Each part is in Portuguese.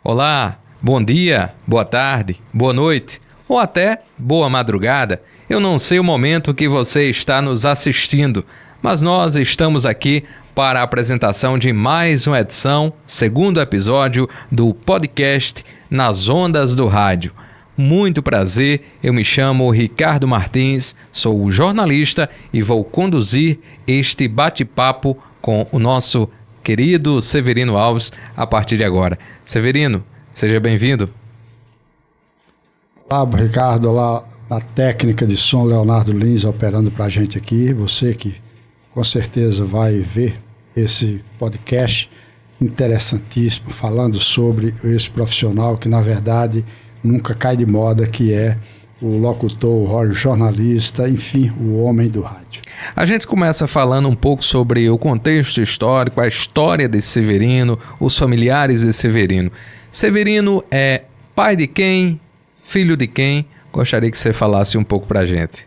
Olá, bom dia, boa tarde, boa noite ou até boa madrugada. Eu não sei o momento que você está nos assistindo, mas nós estamos aqui para a apresentação de mais uma edição, segundo episódio do podcast Nas Ondas do Rádio. Muito prazer, eu me chamo Ricardo Martins, sou jornalista e vou conduzir este bate-papo com o nosso querido Severino Alves a partir de agora. Severino, seja bem-vindo. Olá, Ricardo. Olá, na técnica de som, Leonardo Lins operando para a gente aqui. Você que com certeza vai ver esse podcast interessantíssimo, falando sobre esse profissional que, na verdade, nunca cai de moda, que é o locutor, o jornalista, enfim, o homem do rádio. A gente começa falando um pouco sobre o contexto histórico, a história de Severino, os familiares de Severino. Severino é pai de quem? Filho de quem? Gostaria que você falasse um pouco pra gente.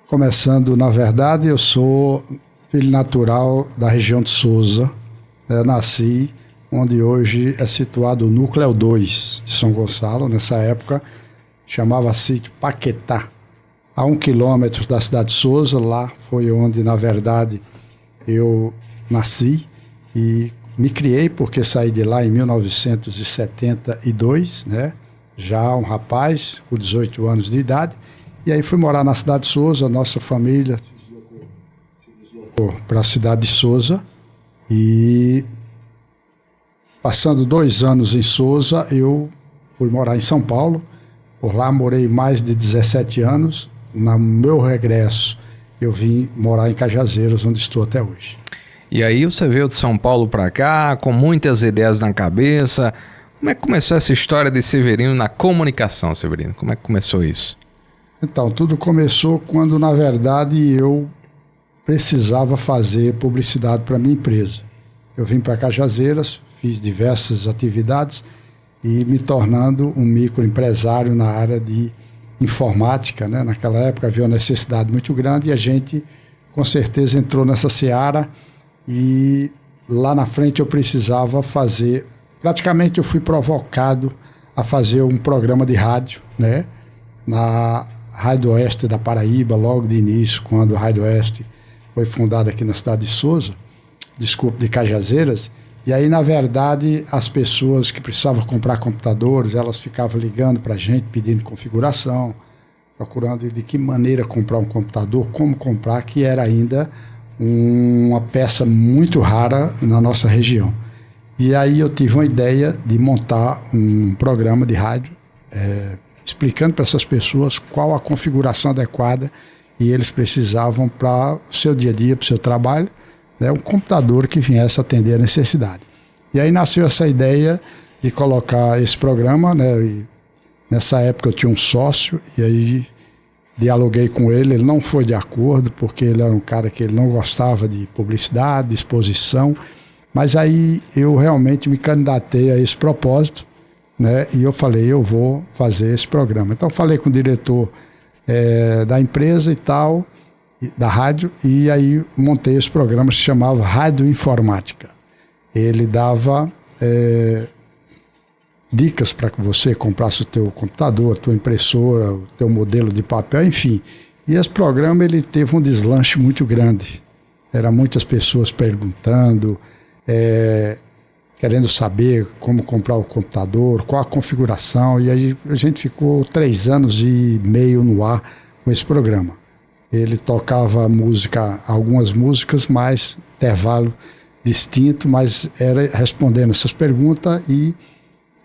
Começando, na verdade, eu sou filho natural da região de Sousa. Eu nasci onde hoje é situado o Núcleo 2 de São Gonçalo. Nessa época chamava sítio Paquetá, a 1 quilômetro da cidade de Sousa. Lá foi onde, na verdade, eu nasci e me criei, porque saí de lá em 1972, né? Já um rapaz com 18 anos de idade, e aí fui morar na cidade de Sousa. Nossa família se deslocou para a cidade de Sousa, e passando 2 anos em Sousa, eu fui morar em São Paulo. Por lá morei mais de 17 anos. No meu regresso, eu vim morar em Cajazeiras, onde estou até hoje. E aí você veio de São Paulo para cá, com muitas ideias na cabeça. Como é que começou essa história de Severino na comunicação, Severino? Como é que começou isso? Então, tudo começou quando, na verdade, eu precisava fazer publicidade para minha empresa. Eu vim para Cajazeiras, fiz diversas atividades e me tornando um microempresário na área de informática, né? Naquela época havia uma necessidade muito grande e a gente, com certeza, entrou nessa seara, e lá na frente eu precisava fazer... Praticamente eu fui provocado a fazer um programa de rádio, né? Na Rádio Oeste da Paraíba, logo de início, quando a Rádio Oeste foi fundada aqui na cidade de Sousa, de Cajazeiras. E aí, na verdade, as pessoas que precisavam comprar computadores, elas ficavam ligando para a gente, pedindo configuração, procurando de que maneira comprar um computador, como comprar, que era ainda uma peça muito rara na nossa região. E aí eu tive uma ideia de montar um programa de rádio, explicando para essas pessoas qual a configuração adequada e eles precisavam para o seu dia a dia, para o seu trabalho, né, um computador que viesse atender a necessidade. E aí nasceu essa ideia de colocar esse programa, né, e nessa época eu tinha um sócio, e aí dialoguei com ele. Ele não foi de acordo, porque ele era um cara que ele não gostava de publicidade, de exposição, mas aí eu realmente me candidatei a esse propósito, né, e eu falei, eu vou fazer esse programa. Então falei com o diretor da empresa e tal, da rádio, e aí montei esse programa que se chamava Rádio Informática. Ele dava dicas para que você comprasse o teu computador, a tua impressora, o teu modelo de papel, enfim. E esse programa ele teve um deslanche muito grande. Eram muitas pessoas perguntando, querendo saber como comprar o computador, qual a configuração, e aí a gente ficou 3 anos e meio no ar com esse programa. Ele tocava música, algumas músicas, mais intervalo distinto, mas era respondendo essas perguntas e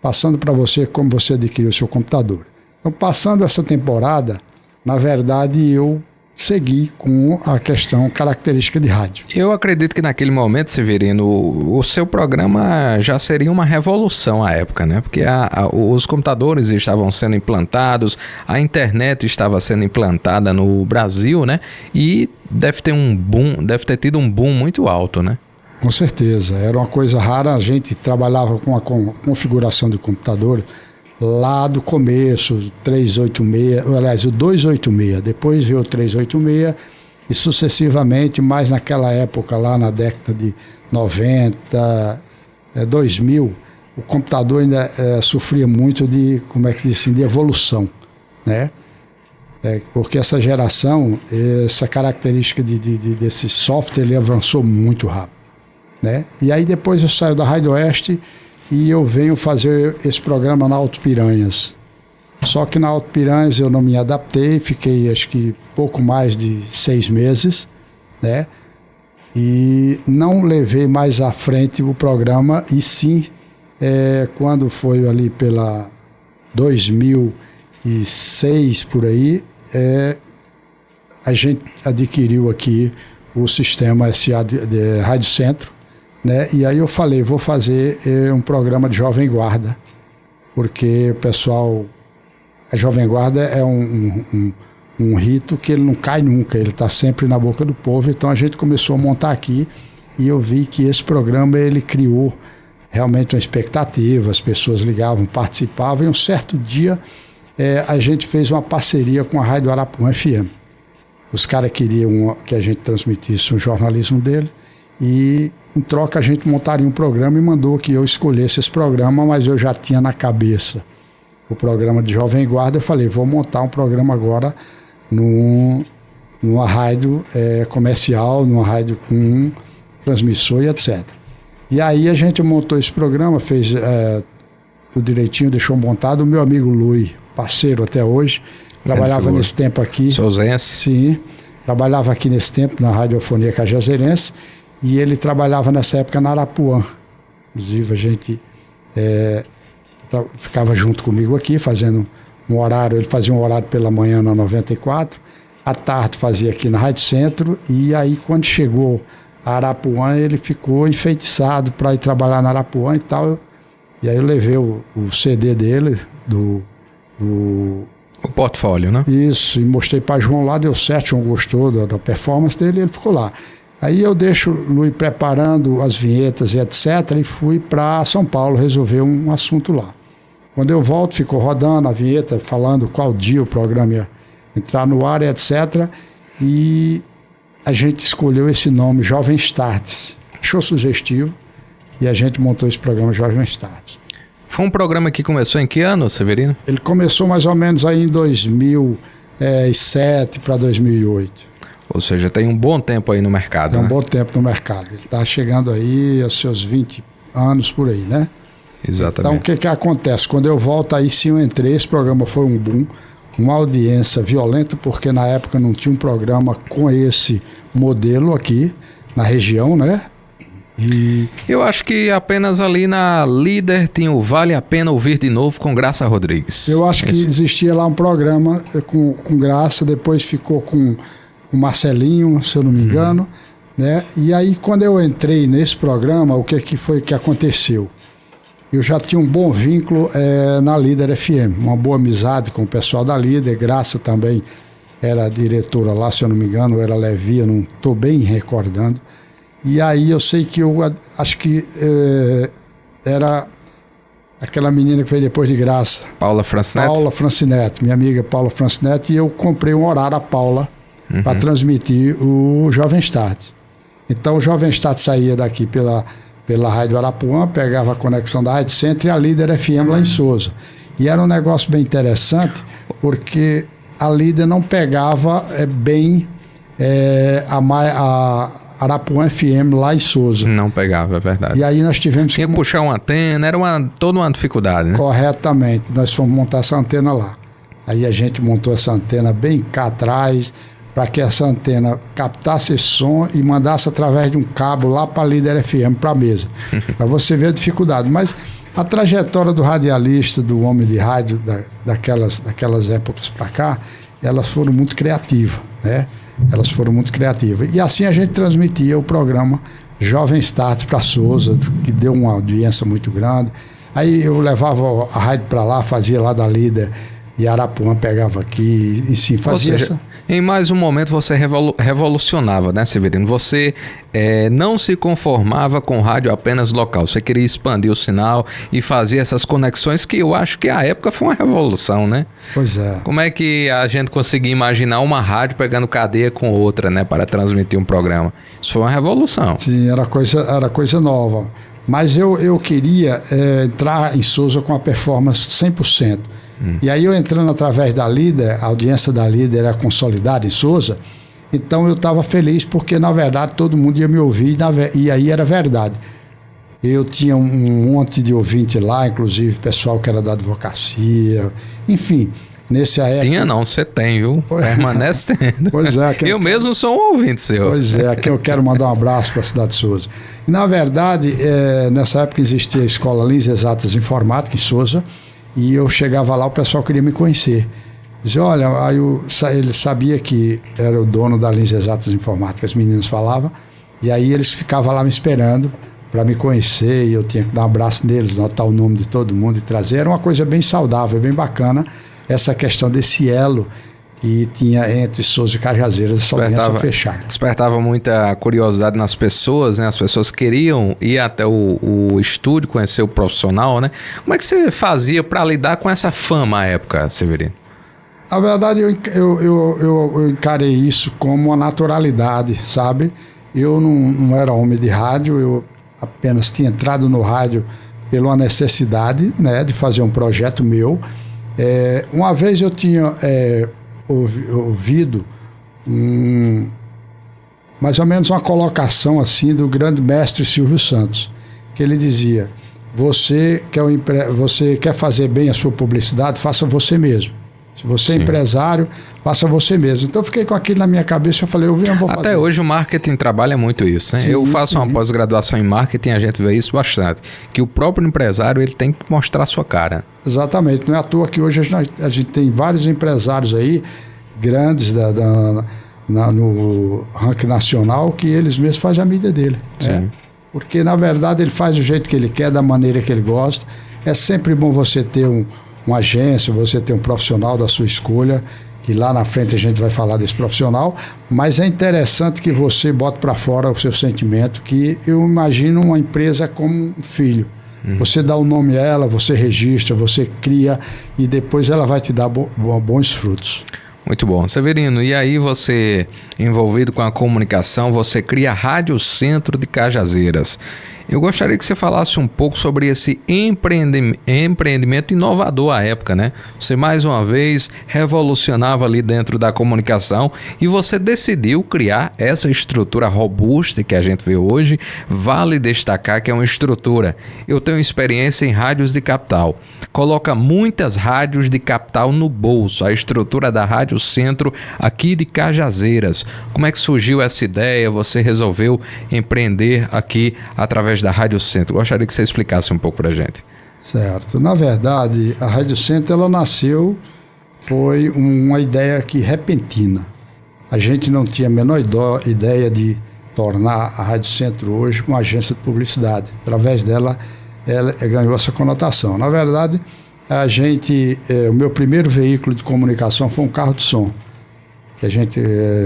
passando para você como você adquiriu o seu computador. Então, passando essa temporada, na verdade, eu segui com a questão característica de rádio. Eu acredito que naquele momento, Severino, o seu programa já seria uma revolução à época, né? Porque os computadores estavam sendo implantados, a internet estava sendo implantada no Brasil, né? E deve ter tido um boom muito alto, né? Com certeza, era uma coisa rara. A gente trabalhava com a configuração do computador lá do começo, 386, aliás, o 286, depois veio o 386 e sucessivamente, mais naquela época, lá na década de 90, 2000, o computador ainda sofria muito de, como é que se diz assim, de evolução, né? Porque essa geração, essa característica desse software, ele avançou muito rápido, né? E aí depois eu saio da Rádio Oeste e eu venho fazer esse programa na Alto Piranhas. Só que na Alto Piranhas eu não me adaptei, fiquei acho que pouco mais de 6 meses, né? E não levei mais à frente o programa, e sim, quando foi ali pela 2006 por aí, a gente adquiriu aqui o sistema SA de Rádio Centro, né? E aí eu falei, vou fazer um programa de Jovem Guarda, porque o pessoal, a Jovem Guarda é um rito que ele não cai nunca, ele está sempre na boca do povo. Então a gente começou a montar aqui e eu vi que esse programa ele criou realmente uma expectativa, as pessoas ligavam, participavam, e um certo dia a gente fez uma parceria com a Rádio Arapuã FM. Os caras queriam que a gente transmitisse o jornalismo dele e em troca a gente montaria um programa e mandou que eu escolhesse esse programa, mas eu já tinha na cabeça o programa de Jovem Guarda. Eu falei, vou montar um programa agora numa rádio comercial, numa rádio com transmissor e etc. E aí a gente montou esse programa, fez tudo direitinho, deixou montado. O meu amigo Lui, parceiro até hoje, trabalhava nesse tempo aqui. Souzense. Sim, trabalhava aqui nesse tempo na Radiofonia Cajazeirense, e ele trabalhava nessa época na Arapuã. Inclusive a gente ficava junto comigo aqui, fazendo um horário. Ele fazia um horário pela manhã na 94, à tarde fazia aqui na Rádio Centro, e aí quando chegou a Arapuã ele ficou enfeitiçado para ir trabalhar na Arapuã e tal. E aí eu levei o CD dele, o portfólio, né? Isso, e mostrei para João lá, deu certo, João gostou da performance dele, ele ficou lá. Aí eu deixo o Luiz preparando as vinhetas e etc, e fui para São Paulo resolver um assunto lá. Quando eu volto, ficou rodando a vinheta, falando qual dia o programa ia entrar no ar e etc. E a gente escolheu esse nome, Jovens Tardes. Achou sugestivo e a gente montou esse programa Jovens Tardes. Foi um programa que começou em que ano, Severino? Ele começou mais ou menos aí em 2007 para 2008. Ou seja, tem um bom tempo aí no mercado, Tem né? um bom tempo no mercado. Ele está chegando aí aos seus 20 anos por aí, né? Exatamente. Então, o que acontece? Quando eu volto aí, sim, eu entrei, esse programa foi um boom, uma audiência violenta, porque na época não tinha um programa com esse modelo aqui na região, né? E eu acho que apenas ali na Líder tinha o Vale a Pena Ouvir de Novo com Graça Rodrigues. eu acho que existia lá um programa com Graça, depois ficou com o Marcelinho, se eu não me engano, né? E aí, quando eu entrei nesse programa, o que foi que aconteceu? Eu já tinha um bom vínculo na Líder FM, uma boa amizade com o pessoal da Líder. Graça também era diretora lá, se eu não me engano, era Levi, eu não estou bem recordando. E aí eu sei que eu acho que era aquela menina que veio depois de Graça. Paula Francinetti? Paula Francinetti, minha amiga Paula Francinetti, e eu comprei um horário a Paula para transmitir o Jovens Tardes. Então o Jovens Tardes saía daqui pela Rádio Arapuã, pegava a conexão da Rádio Centro e a Líder FM lá em Souza. E era um negócio bem interessante, porque a Líder não pegava bem a Arapuã FM lá em Souza. Não pegava, é verdade. E aí nós tivemos Tinha que puxar uma antena, era toda uma dificuldade, né? Corretamente, nós fomos montar essa antena lá. Aí a gente montou essa antena bem cá atrás, para que essa antena captasse esse som e mandasse através de um cabo lá para a Líder FM, para a mesa. Para você ver a dificuldade. Mas a trajetória do radialista, do homem de rádio, daquelas épocas para cá, elas foram muito criativas, né? Elas foram muito criativas. E assim a gente transmitia o programa Jovens Tardes para Souza, que deu uma audiência muito grande. Aí eu levava a rádio para lá, fazia lá da Líder, e Arapuã pegava aqui, e sim, fazia. Ou seja, em mais um momento você revolucionava, né, Severino? Você não se conformava com rádio apenas local. Você queria expandir o sinal e fazer essas conexões que eu acho que à época foi uma revolução, né? Pois é. Como é que a gente conseguia imaginar uma rádio pegando cadeia com outra, né, para transmitir um programa? Isso foi uma revolução. Sim, era coisa nova. Mas eu queria entrar em Souza com a performance 100%. E aí eu entrando através da Líder, a audiência da Líder era consolidada em Souza, então eu estava feliz porque, na verdade, todo mundo ia me ouvir e aí era verdade. Eu tinha um monte de ouvinte lá, inclusive pessoal que era da advocacia, enfim... Nessa época... Tinha não, você tem, viu? Permanece tendo. Pois é. Eu mesmo sou um ouvinte seu. Pois é, aqui eu quero mandar um abraço para a cidade de Souza. E, na verdade, nessa época existia a Escola Lins Exatas Informática em Souza, e eu chegava lá, o pessoal queria me conhecer. Dizia, olha, aí ele sabia que era o dono da Lins Exatas Informática, as meninas falavam, e aí eles ficavam lá me esperando para me conhecer, e eu tinha que dar um abraço neles, notar o nome de todo mundo e trazer. Era uma coisa bem saudável, bem bacana, essa questão desse elo que tinha entre Souza e Cajazeiras, essa audiência fechada. Despertava muita curiosidade nas pessoas, né? As pessoas queriam ir até o estúdio, conhecer o profissional, né? Como é que você fazia para lidar com essa fama à época, Severino? Na verdade, eu encarei isso como uma naturalidade, sabe? Eu não era homem de rádio, eu apenas tinha entrado no rádio pela necessidade, né, de fazer um projeto meu. Uma vez eu tinha ouvido mais ou menos uma colocação assim do grande mestre Silvio Santos, que ele dizia: você quer fazer bem a sua publicidade, faça você mesmo. Se você é empresário, faça você mesmo. Então eu fiquei com aquilo na minha cabeça, eu falei, eu vou fazer. Até hoje o marketing trabalha muito isso, né? Sim, eu faço uma pós-graduação em marketing, a gente vê isso bastante, que o próprio empresário ele tem que mostrar a sua cara. Exatamente, não é à toa que hoje a gente tem vários empresários aí, grandes no ranking nacional, que eles mesmos fazem a mídia dele. Sim. Porque na verdade ele faz do jeito que ele quer, da maneira que ele gosta. É sempre bom você ter uma agência, você ter um profissional da sua escolha, que lá na frente a gente vai falar desse profissional, mas é interessante que você bote para fora o seu sentimento, que eu imagino uma empresa como um filho. Você dá o nome a ela, você registra, você cria e depois ela vai te dar bons frutos. Muito bom. Severino, e aí você, envolvido com a comunicação, você cria a Rádio Centro de Cajazeiras. Eu gostaria que você falasse um pouco sobre esse empreendimento inovador à época, né? Você, mais uma vez, revolucionava ali dentro da comunicação e você decidiu criar essa estrutura robusta que a gente vê hoje. Vale destacar que é uma estrutura. Eu tenho experiência em rádios de capital. Coloca muitas rádios de capital no bolso. A estrutura da Rádio Centro aqui de Cajazeiras. Como é que surgiu essa ideia? Você resolveu empreender aqui através da Rádio Centro. Gostaria que você explicasse um pouco para a gente. Certo. Na verdade, a Rádio Centro, ela nasceu, foi uma ideia que repentina. A gente não tinha a menor ideia de tornar a Rádio Centro hoje uma agência de publicidade. Através dela, ela ganhou essa conotação. Na verdade, o meu primeiro veículo de comunicação foi um carro de som, que a gente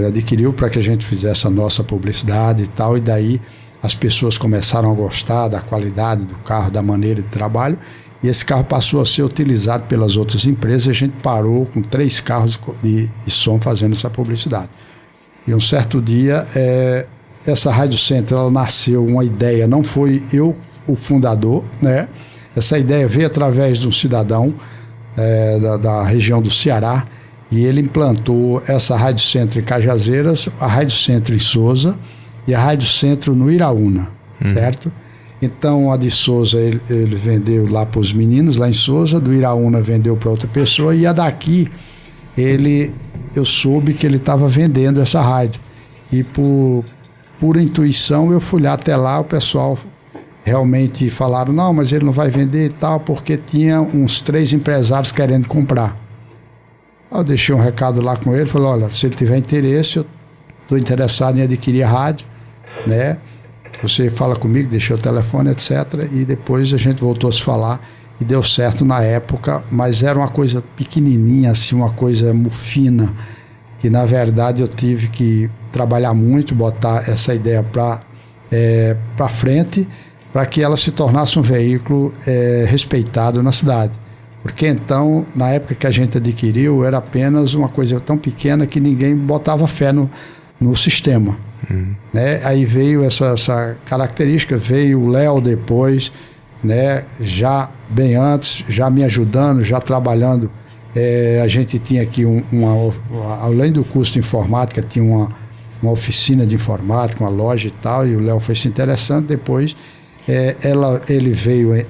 adquiriu para que a gente fizesse a nossa publicidade e tal, e daí as pessoas começaram a gostar da qualidade do carro, da maneira de trabalho, e esse carro passou a ser utilizado pelas outras empresas. A gente parou com 3 carros de som fazendo essa publicidade. E um certo dia, essa Rádio Centro, ela nasceu uma ideia, não foi eu o fundador, né? Essa ideia veio através de um cidadão da região do Ceará, e ele implantou essa Rádio Centro em Cajazeiras, a Rádio Centro em Souza, e a Rádio Centro no Iraúna, certo? Então, a de Souza ele vendeu lá para os meninos, lá em Souza, do Iraúna vendeu para outra pessoa, e a daqui, eu soube que ele estava vendendo essa rádio. E por intuição, eu fui lá até lá, o pessoal realmente falaram, não, mas ele não vai vender e tal, porque tinha uns 3 empresários querendo comprar. Eu deixei um recado lá com ele, falei, olha, se ele tiver interesse, eu estou interessado em adquirir a rádio, né? Você fala comigo, deixei o telefone, etc. E depois a gente voltou a se falar e deu certo na época, mas era uma coisa pequenininha, assim, uma coisa fina, que na verdade eu tive que trabalhar muito, botar essa ideia para frente, para que ela se tornasse um veículo respeitado na cidade. Porque então, na época que a gente adquiriu, era apenas uma coisa tão pequena que ninguém botava fé no sistema. Né? Aí veio essa característica, veio o Léo depois, né? Já bem antes, já me ajudando, já trabalhando. A gente tinha aqui além do curso de informática, tinha uma oficina de informática, uma loja e tal, e o Léo foi se interessando. Depois ele veio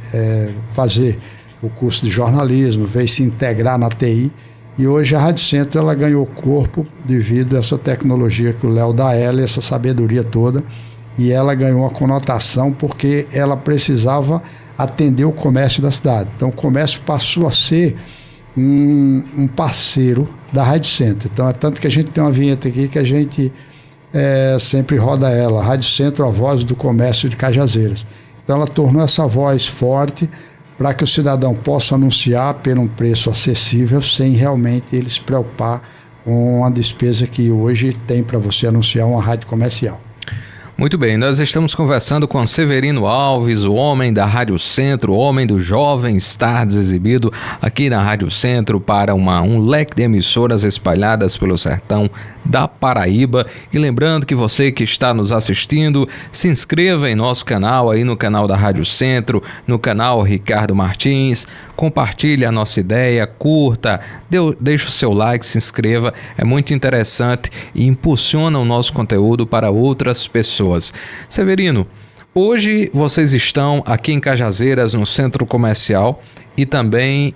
fazer o curso de jornalismo, veio se integrar na TI, e hoje a Rádio Centro ela ganhou corpo devido a essa tecnologia que o Léo dá a ela, essa sabedoria toda, e ela ganhou uma conotação porque ela precisava atender o comércio da cidade. Então o comércio passou a ser um parceiro da Rádio Centro. Então é tanto que a gente tem uma vinheta aqui que a gente sempre roda ela, Rádio Centro, a voz do comércio de Cajazeiras. Então ela tornou essa voz forte para que o cidadão possa anunciar por um preço acessível sem realmente ele se preocupar com a despesa que hoje tem para você anunciar uma rádio comercial. Muito bem, nós estamos conversando com Severino Alves, o homem da Rádio Centro, o homem do Jovens Tardes, exibido aqui na Rádio Centro para um leque de emissoras espalhadas pelo sertão da Paraíba. E lembrando que você que está nos assistindo, se inscreva em nosso canal, aí no canal da Rádio Centro, no canal Ricardo Martins, compartilhe a nossa ideia, curta, deixe o seu like, se inscreva, é muito interessante e impulsiona o nosso conteúdo para outras pessoas. Severino, hoje vocês estão aqui em Cajazeiras, no centro comercial, e também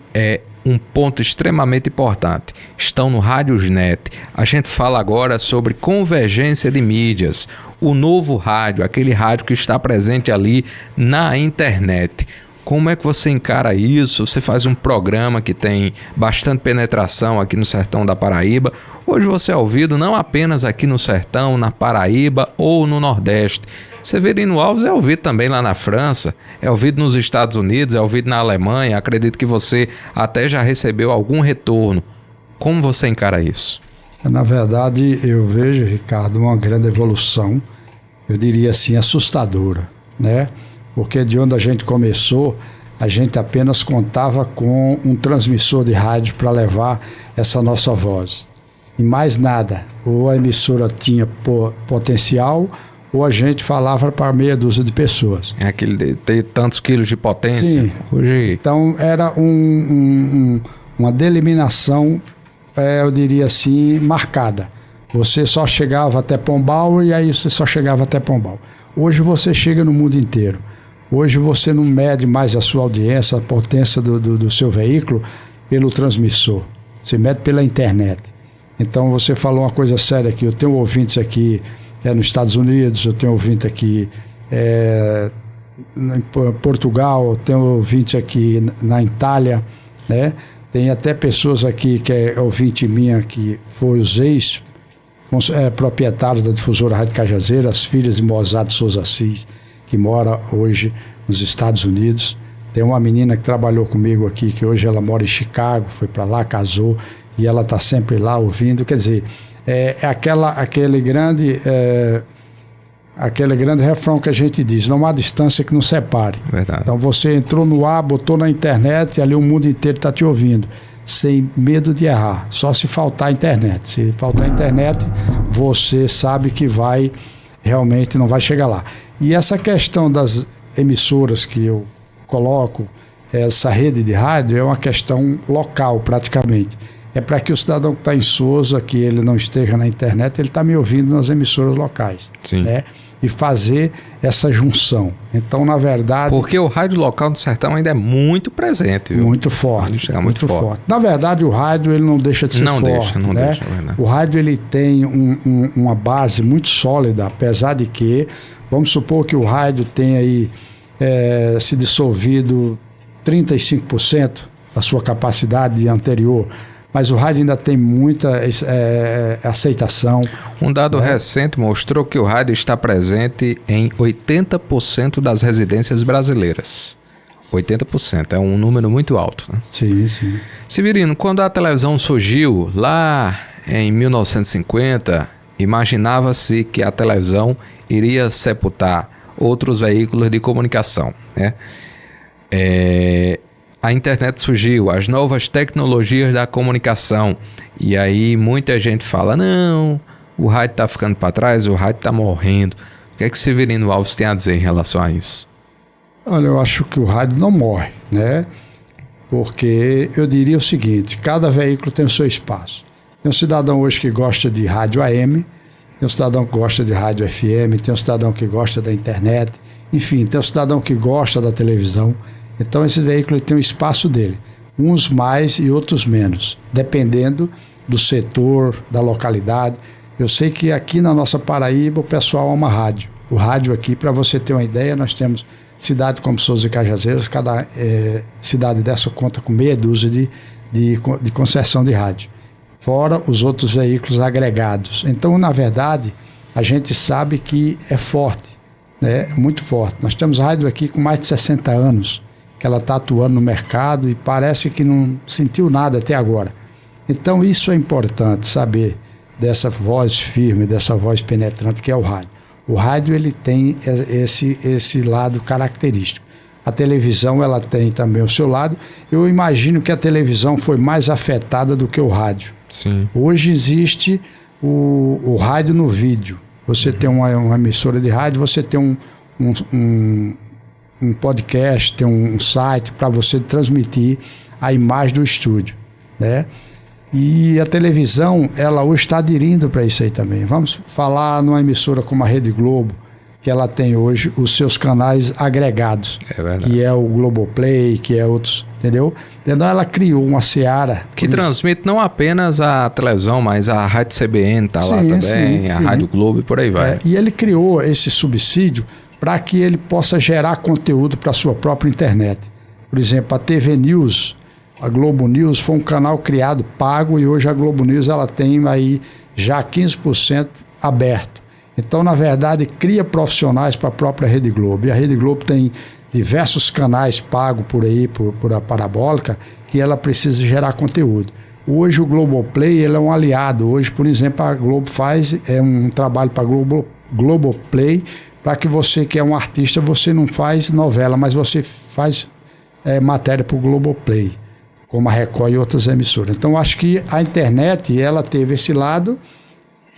um ponto extremamente importante, estão no Rádiosnet. A gente fala agora sobre convergência de mídias, o novo rádio, aquele rádio que está presente ali na internet. Como é que você encara isso? Você faz um programa que tem bastante penetração aqui no sertão da Paraíba. Hoje você é ouvido não apenas aqui no sertão, na Paraíba ou no Nordeste. Severino Alves é ouvido também lá na França, é ouvido nos Estados Unidos, é ouvido na Alemanha. Acredito que você até já recebeu algum retorno. Como você encara isso? Na verdade, eu vejo, Ricardo, uma grande evolução, eu diria assim, assustadora, né? Porque de onde a gente começou, a gente apenas contava com um transmissor de rádio para levar essa nossa voz. E mais nada. Ou a emissora tinha potencial, ou a gente falava para meia dúzia de pessoas. É aquele de ter tantos quilos de potência. Sim. Hoje... Então era uma delimitação, eu diria assim, marcada. Você só chegava até Pombal e aí você só chegava até Pombal. Hoje você chega no mundo inteiro. Hoje você não mede mais a sua audiência, a potência do seu veículo pelo transmissor. Você mede pela internet. Então você falou uma coisa séria aqui. Eu tenho ouvintes aqui nos Estados Unidos, eu tenho ouvinte aqui em Portugal, eu tenho ouvintes aqui na Itália, né? Tem até pessoas aqui que é ouvinte minha, que foi os proprietários da difusora Rádio Cajazeiras, as filhas de Mozart de Souza Assis, que mora hoje nos Estados Unidos. Tem uma menina que trabalhou comigo aqui, que hoje ela mora em Chicago, foi para lá, casou, e ela está sempre lá ouvindo. Quer dizer, aquele grande refrão que a gente diz, não há distância que nos separe. Verdade. Então você entrou no ar, botou na internet, e ali o mundo inteiro está te ouvindo, sem medo de errar, só se faltar internet. Se faltar internet, você sabe que realmente não vai chegar lá. E essa questão das emissoras que eu coloco, essa rede de rádio, é uma questão local praticamente. É para que o cidadão que está em Sousa, que ele não esteja na internet, ele está me ouvindo nas emissoras locais. Sim. Né? E fazer essa junção. Então, na verdade... Porque o rádio local do sertão ainda é muito presente. Viu? Muito forte. Muito forte. Na verdade, o rádio ele não deixa de ser forte. Não né? deixa, é verdade. O rádio ele tem uma base muito sólida, apesar de que, vamos supor que o rádio tenha aí se dissolvido 35% da sua capacidade anterior, mas o rádio ainda tem muita aceitação. Um dado recente mostrou que o rádio está presente em 80% das residências brasileiras. 80%, é um número muito alto. Né? Sim, sim. Severino, quando a televisão surgiu lá em 1950, imaginava-se que a televisão iria sepultar outros veículos de comunicação, né? A internet surgiu, as novas tecnologias da comunicação, e aí muita gente fala, não, o rádio está ficando para trás, o rádio está morrendo. O que é que Severino Alves tem a dizer em relação a isso? Olha, eu acho que o rádio não morre, né? Porque eu diria o seguinte, cada veículo tem o seu espaço. Tem um cidadão hoje que gosta de rádio AM, tem um cidadão que gosta de rádio FM, tem um cidadão que gosta da internet, enfim, tem um cidadão que gosta da televisão. Então esse veículo tem o espaço dele, uns mais e outros menos, dependendo do setor, da localidade. Eu sei que aqui na nossa Paraíba o pessoal ama rádio. O rádio aqui, para você ter uma ideia, nós temos cidades como Souza e Cajazeiras, cada cidade dessa conta com meia dúzia de concessão de rádio, fora os outros veículos agregados. Então, na verdade, a gente sabe que é forte, né? Muito forte. Nós temos rádio aqui com mais de 60 anos, que ela está atuando no mercado e parece que não sentiu nada até agora. Então, isso é importante, saber dessa voz firme, dessa voz penetrante que é o rádio. O rádio, ele tem esse lado característico. A televisão, ela tem também o seu lado. Eu imagino que a televisão foi mais afetada do que o rádio. Sim. Hoje existe o rádio no vídeo. Você tem uma emissora de rádio, você tem um podcast, tem um site para você transmitir a imagem do estúdio, né? E a televisão, ela hoje está aderindo para isso aí também. Vamos falar numa emissora como a Rede Globo, que ela tem hoje os seus canais agregados, que é o Globoplay, que é outros, entendeu? Então ela criou uma seara. Que transmite não apenas a televisão, mas a Rádio CBN está lá também, a Rádio Globo e por aí vai. E ele criou esse subsídio para que ele possa gerar conteúdo para a sua própria internet. Por exemplo, a TV News, a Globo News foi um canal criado, pago, e hoje a Globo News ela tem aí já 15% aberto. Então, na verdade, cria profissionais para a própria Rede Globo. E a Rede Globo tem diversos canais pagos por aí, por a parabólica, que ela precisa gerar conteúdo. Hoje o Globoplay, ele é um aliado. Hoje, por exemplo, a Globo faz um trabalho para a Globoplay, para que você que é um artista, você não faz novela, mas você faz matéria para o Globoplay, como a Record e outras emissoras. Então, acho que a internet, ela teve esse lado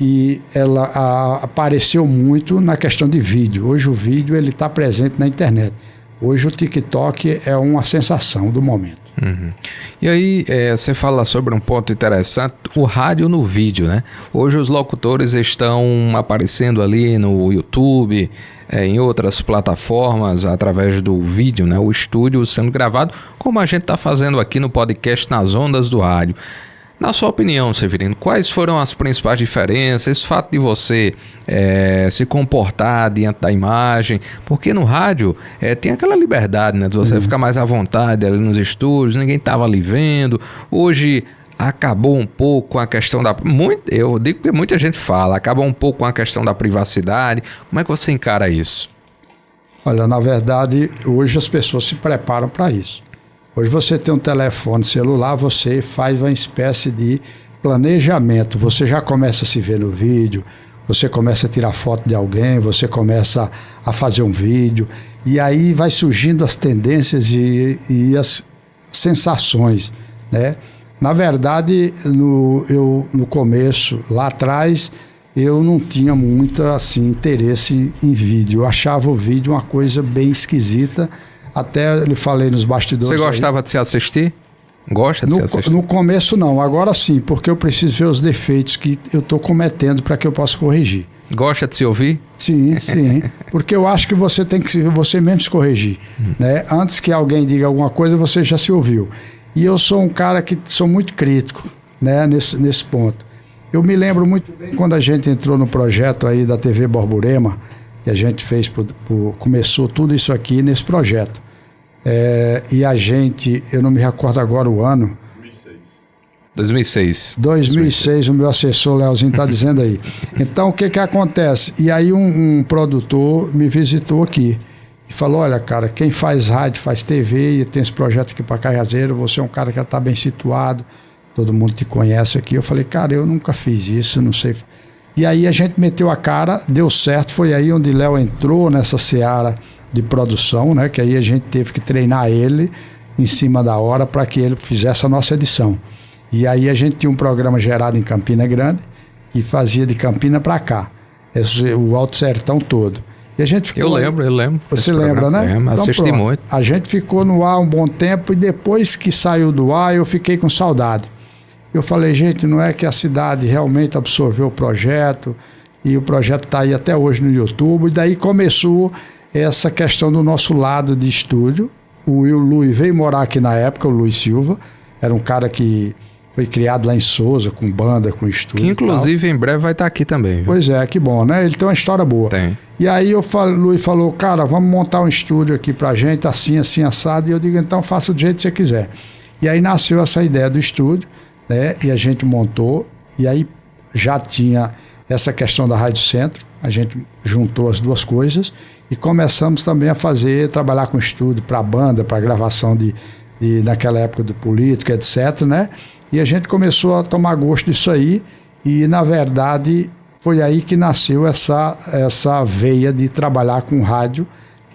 e ela apareceu muito na questão de vídeo. Hoje o vídeo está presente na internet. Hoje o TikTok é uma sensação do momento. Uhum. E aí, você fala sobre um ponto interessante, o rádio no vídeo, né? Hoje os locutores estão aparecendo ali no YouTube, em outras plataformas, através do vídeo, né? O estúdio sendo gravado, como a gente está fazendo aqui no podcast Nas Ondas do Rádio. Na sua opinião, Severino, quais foram as principais diferenças, esse fato de você se comportar diante da imagem? Porque no rádio tem aquela liberdade, né, de você ficar mais à vontade ali nos estúdios, ninguém estava ali vendo. Hoje acabou um pouco com a questão da... eu digo que muita gente fala, acabou um pouco com a questão da privacidade. Como é que você encara isso? Olha, na verdade, hoje as pessoas se preparam para isso. Hoje você tem um telefone celular, você faz uma espécie de planejamento. Você já começa a se ver no vídeo, você começa a tirar foto de alguém, você começa a fazer um vídeo. E aí vai surgindo as tendências e as sensações, né? Na verdade, no começo, lá atrás, eu não tinha muito assim, interesse em vídeo. Eu achava o vídeo uma coisa bem esquisita. Até eu falei nos bastidores. Você gostava de se assistir? Gosta de se assistir? No começo não, agora sim, porque eu preciso ver os defeitos que eu estou cometendo para que eu possa corrigir. Gosta de se ouvir? Sim, sim. Porque eu acho que você tem que você mesmo se corrigir, né? Antes que alguém diga alguma coisa, você já se ouviu. E eu sou um cara que sou muito crítico, né, nesse ponto. Eu me lembro muito bem quando a gente entrou no projeto aí da TV Borborema, que a gente fez, começou tudo isso aqui nesse projeto. E a gente, eu não me recordo agora o ano. 2006, o meu assessor Leozinho está dizendo aí. Então, o que acontece? E aí um produtor me visitou aqui e falou, olha, cara, quem faz rádio, faz TV e tem esse projeto aqui para Cajazeiras, você é um cara que já está bem situado, todo mundo te conhece aqui. Eu falei, cara, eu nunca fiz isso, não sei. E aí a gente meteu a cara, deu certo, foi aí onde Léo entrou nessa seara de produção, né? Que aí a gente teve que treinar ele em cima da hora para que ele fizesse a nossa edição. E aí a gente tinha um programa gerado em Campina Grande, e fazia de Campina para cá, o Alto Sertão todo. E a gente ficou, eu lembro. Você lembra, né? Lembro, então, assisti muito. A gente ficou no ar um bom tempo e depois que saiu do ar eu fiquei com saudade. Eu falei, gente, não é que a cidade realmente absorveu o projeto e o projeto está aí até hoje no YouTube. E daí começou essa questão do nosso lado de estúdio. O Luiz veio morar aqui na época, o Luiz Silva, era um cara que foi criado lá em Souza, com banda, com estúdio. Que inclusive em breve vai estar aqui também. Viu? Pois é, que bom, né? Ele tem uma história boa. Tem. E aí o Luiz falou, cara, vamos montar um estúdio aqui pra gente, assim, assado. E eu digo, então faça do jeito que você quiser. E aí nasceu essa ideia do estúdio, né? E a gente montou, e aí já tinha essa questão da Rádio Centro, a gente juntou as duas coisas e começamos também a trabalhar com estúdio para banda, para gravação de naquela época do político, etc, né? E a gente começou a tomar gosto disso aí e, na verdade, foi aí que nasceu essa veia de trabalhar com rádio,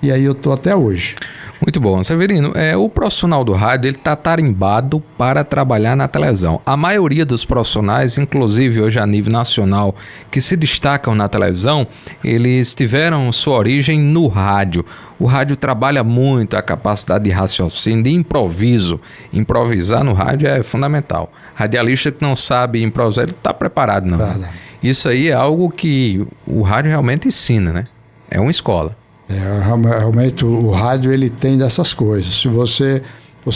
e aí eu estou até hoje. Muito bom. Severino, o profissional do rádio, ele está tarimbado para trabalhar na televisão. A maioria dos profissionais, inclusive hoje a nível nacional, que se destacam na televisão, eles tiveram sua origem no rádio. O rádio trabalha muito a capacidade de raciocínio, de improviso. Improvisar no rádio é fundamental. Radialista que não sabe improvisar, ele não está preparado, não. Verdade. Isso aí é algo que o rádio realmente ensina, né? É uma escola. Realmente o rádio ele tem dessas coisas. Se você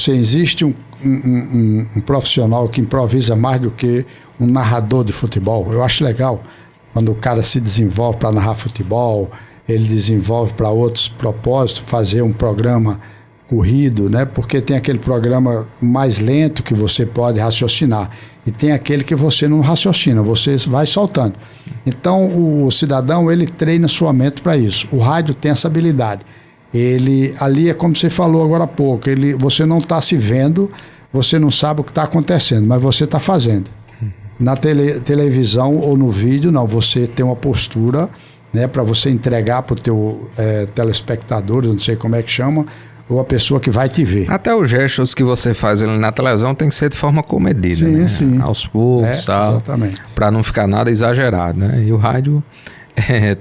existe um profissional que improvisa mais do que um narrador de futebol. Eu acho legal quando o cara se desenvolve para narrar futebol, ele desenvolve para outros propósitos, fazer um programa corrido, né? Porque tem aquele programa mais lento que você pode raciocinar e tem aquele que você não raciocina, você vai soltando. Então o cidadão ele treina sua mente para isso. O rádio tem essa habilidade. Ele ali é como você falou agora há pouco. Você não está se vendo, você não sabe o que está acontecendo, mas você está fazendo. Na televisão ou no vídeo não, você tem uma postura, né, para você entregar para o teu telespectador, não sei como é que chama, ou a pessoa que vai te ver. Até os gestos que você faz ali na televisão tem que ser de forma comedida, sim, né? Sim. Aos poucos, tal. Exatamente. Para não ficar nada exagerado, né? E o rádio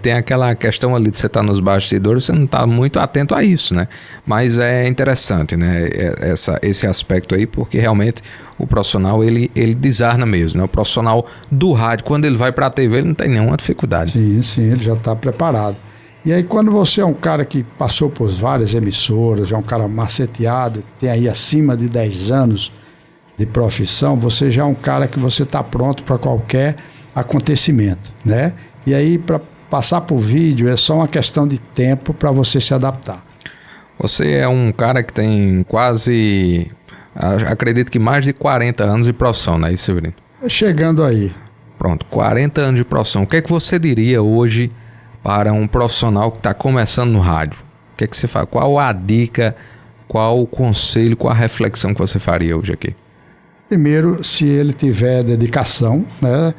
tem aquela questão ali de você estar nos bastidores, você não está muito atento a isso, né? Mas é interessante, né? Esse aspecto aí, porque realmente o profissional, ele desarna mesmo, né? O profissional do rádio, quando ele vai para a TV, ele não tem nenhuma dificuldade. Sim, ele já está preparado. E aí quando você é um cara que passou por várias emissoras, já é um cara maceteado, que tem aí acima de 10 anos de profissão, você já é um cara que você está pronto para qualquer acontecimento, né? E aí para passar por vídeo é só uma questão de tempo para você se adaptar. Você é um cara que tem quase, acredito que mais de 40 anos de profissão, não é isso, Severino? Chegando aí. Pronto, 40 anos de profissão. O que é que você diria hoje para um profissional que está começando no rádio? O que é que você faz? Qual a dica, qual o conselho, qual a reflexão que você faria hoje aqui? Primeiro, se ele tiver dedicação, né?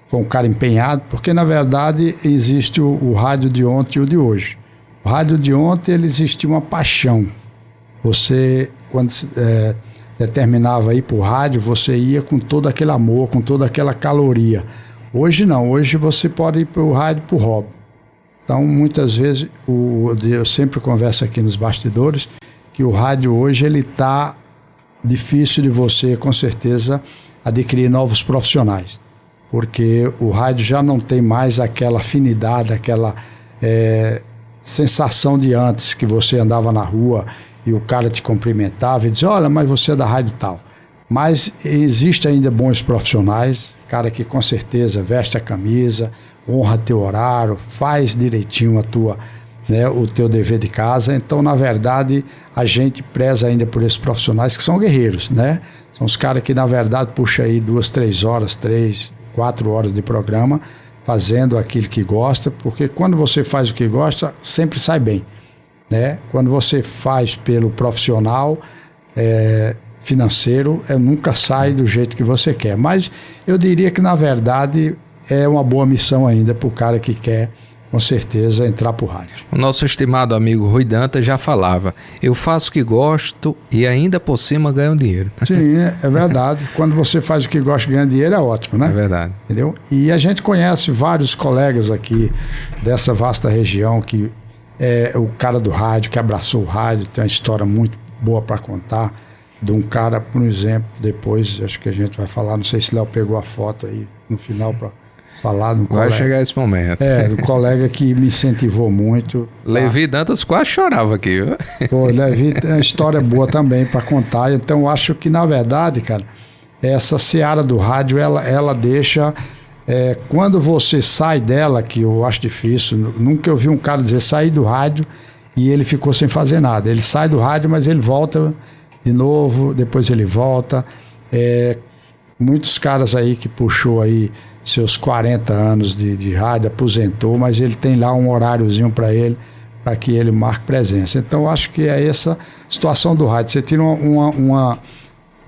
For um cara empenhado, porque na verdade existe o rádio de ontem e o de hoje. O rádio de ontem, ele existia uma paixão. Você, quando determinava ir para o rádio, você ia com todo aquele amor, com toda aquela caloria. Hoje não, hoje você pode ir para o rádio por hobby. Então, muitas vezes, eu sempre converso aqui nos bastidores, que o rádio hoje ele está difícil de você, com certeza, adquirir novos profissionais. Porque o rádio já não tem mais aquela afinidade, aquela sensação de antes, que você andava na rua e o cara te cumprimentava e dizia, olha, mas você é da rádio tal. Mas existe ainda bons profissionais, cara que com certeza veste a camisa, honra teu horário, faz direitinho o teu dever de casa. Então, na verdade, a gente preza ainda por esses profissionais que são guerreiros, né? São os caras que, na verdade, puxam aí 2, 3 horas, 4 horas de programa, fazendo aquilo que gosta, porque quando você faz o que gosta, sempre sai bem, né? Quando você faz pelo profissional financeiro, nunca sai do jeito que você quer. Mas eu diria que, na verdade, é uma boa missão ainda para o cara que quer com certeza entrar para o rádio. O nosso estimado amigo Rui Dantas já falava: eu faço o que gosto e ainda por cima ganho dinheiro. Sim, é verdade. Quando você faz o que gosta e ganha dinheiro, é ótimo, né? É verdade. Entendeu? E a gente conhece vários colegas aqui dessa vasta região que é o cara do rádio, que abraçou o rádio, tem uma história muito boa para contar, de um cara, por exemplo, depois acho que a gente vai falar, não sei se Léo pegou a foto aí no final para falar de um Vai chegar esse momento. um colega que me incentivou muito. Levi Dantas quase chorava aqui, viu? Pô, Levi tem uma história boa também para contar, então acho que na verdade, cara, essa seara do rádio, ela deixa, quando você sai dela, que eu acho difícil, nunca eu vi um cara dizer sair do rádio e ele ficou sem fazer nada. Ele sai do rádio, mas ele volta de novo, depois ele volta. Muitos caras aí que puxou aí seus 40 anos de rádio, aposentou, mas ele tem lá um horáriozinho para ele, para que ele marque presença. Então, acho que é essa situação do rádio. Você tira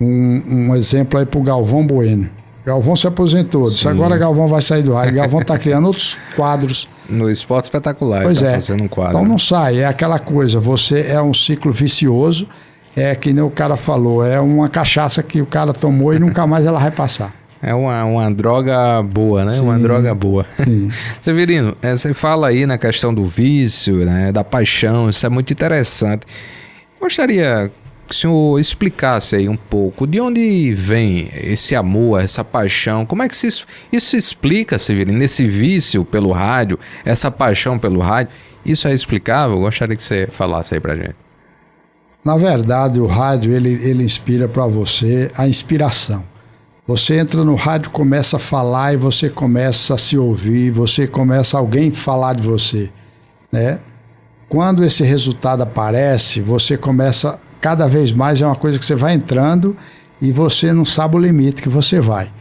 um exemplo aí para o Galvão Bueno. Galvão se aposentou, disse, agora Galvão vai sair do rádio. Galvão está criando outros quadros. No Esporte Espetacular, pois tá fazendo um quadro. Então não sai, é aquela coisa, você é um ciclo vicioso, que nem o cara falou, é uma cachaça que o cara tomou e nunca mais ela vai passar. É uma droga boa, né? Sim, uma droga boa. Sim. Severino, você fala aí na questão do vício, né? Da paixão, isso é muito interessante. Gostaria que o senhor explicasse aí um pouco de onde vem esse amor, essa paixão. Como é que isso se explica, Severino, nesse vício pelo rádio, essa paixão pelo rádio? Isso é explicável? Gostaria que você falasse aí pra gente. Na verdade, o rádio, ele inspira para você a inspiração. Você entra no rádio, começa a falar e você começa a se ouvir, você começa alguém falar de você, né? Quando esse resultado aparece, você começa, cada vez mais é uma coisa que você vai entrando e você não sabe o limite que você vai,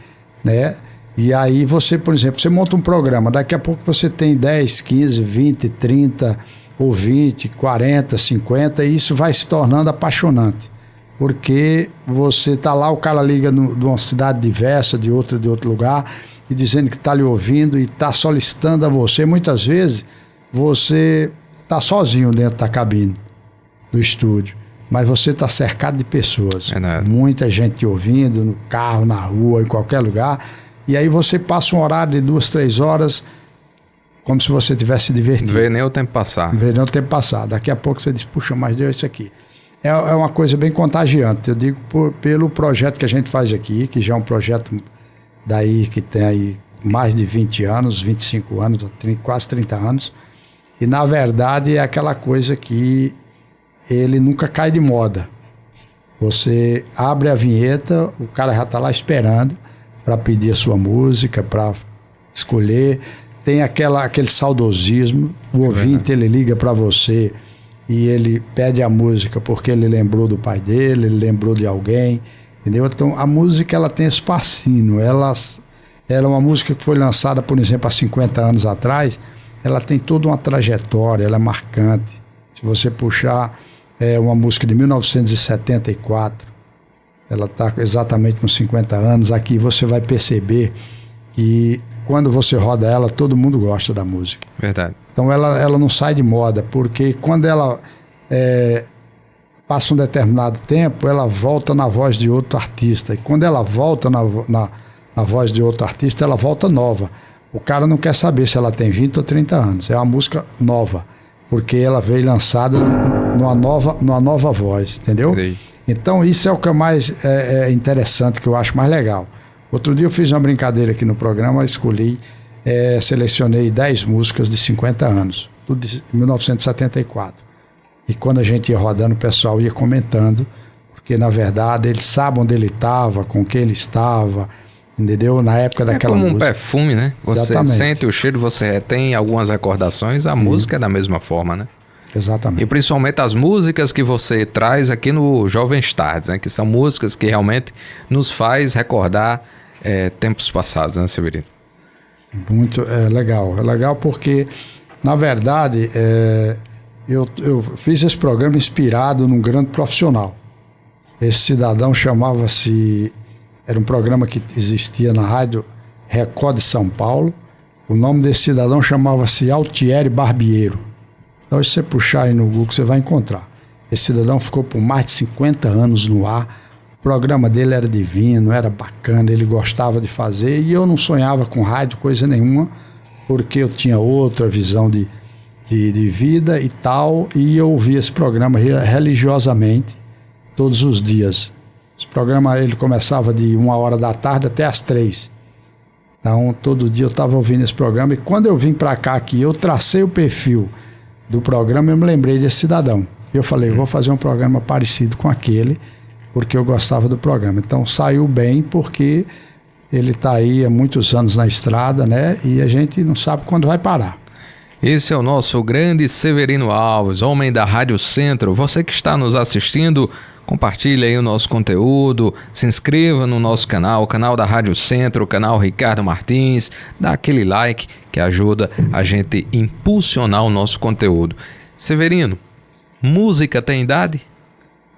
né? E aí você, por exemplo, você monta um programa, daqui a pouco você tem 10, 15, 20, 30 ou 20, 40, 50 e isso vai se tornando apaixonante. Porque você está lá, o cara liga de uma cidade diversa, de outro lugar, e dizendo que está lhe ouvindo e está solicitando a você. Muitas vezes você está sozinho dentro da cabine do estúdio, mas você está cercado de pessoas. Muita gente te ouvindo, no carro, na rua, em qualquer lugar. E aí você passa um horário de 2, 3 horas, como se você tivesse se divertindo. Não vê nem o tempo passar. Não vê nem o tempo passar. Daqui a pouco você diz, puxa, mas deu isso aqui. É uma coisa bem contagiante, eu digo pelo projeto que a gente faz aqui, que já é um projeto daí que tem aí mais de 20 anos, 25 anos, quase 30 anos, e na verdade é aquela coisa que ele nunca cai de moda. Você abre a vinheta, o cara já está lá esperando para pedir a sua música, para escolher, tem aquele saudosismo, o ouvinte ele liga para você e ele pede a música porque ele lembrou do pai dele, ele lembrou de alguém, entendeu? Então a música ela tem esse fascínio, ela é uma música que foi lançada, por exemplo, há 50 anos atrás, ela tem toda uma trajetória, ela é marcante. Se você puxar uma música de 1974, ela está exatamente com 50 anos, aqui você vai perceber que quando você roda ela, todo mundo gosta da música. Verdade. Então ela não sai de moda, porque quando ela passa um determinado tempo, ela volta na voz de outro artista. E quando ela volta na voz de outro artista, ela volta nova. O cara não quer saber se ela tem 20 ou 30 anos. É uma música nova, porque ela veio lançada numa nova voz, entendeu? Sim. Então isso é o que é mais interessante, que eu acho mais legal. Outro dia eu fiz uma brincadeira aqui no programa, selecionei 10 músicas de 50 anos, tudo de 1974. E quando a gente ia rodando, o pessoal ia comentando, porque na verdade eles sabem onde ele estava, com quem ele estava, entendeu? Na época daquela música. É como um perfume, né? Você Exatamente. Sente o cheiro, você tem algumas recordações, a música é da mesma forma, né? Exatamente. E principalmente as músicas que você traz aqui no Jovens Tardes, né? Que são músicas que realmente nos faz recordar tempos passados, né, Severino? Muito legal. É legal porque, na verdade, eu fiz esse programa inspirado num grande profissional. Esse cidadão chamava-se... Era um programa que existia na rádio Record de São Paulo. O nome desse cidadão chamava-se Altieri Barbiero. Então, se você puxar aí no Google, você vai encontrar. Esse cidadão ficou por mais de 50 anos no ar. O programa dele era divino, era bacana, ele gostava de fazer. E eu não sonhava com rádio, coisa nenhuma, porque eu tinha outra visão de vida e tal. E eu ouvia esse programa religiosamente, todos os dias. Esse programa ele começava de 1h da tarde até as 3h. Então, todo dia eu estava ouvindo esse programa. E quando eu vim para cá, que eu tracei o perfil do programa, eu me lembrei desse cidadão. Eu falei, vou fazer um programa parecido com aquele, porque eu gostava do programa. Então, saiu bem, porque ele está aí há muitos anos na estrada, né? E a gente não sabe quando vai parar. Esse é o nosso grande Severino Alves, homem da Rádio Centro. Você que está nos assistindo, compartilhe aí o nosso conteúdo, se inscreva no nosso canal, o canal da Rádio Centro, o canal Ricardo Martins, dá aquele like que ajuda a gente a impulsionar o nosso conteúdo. Severino, música tem idade?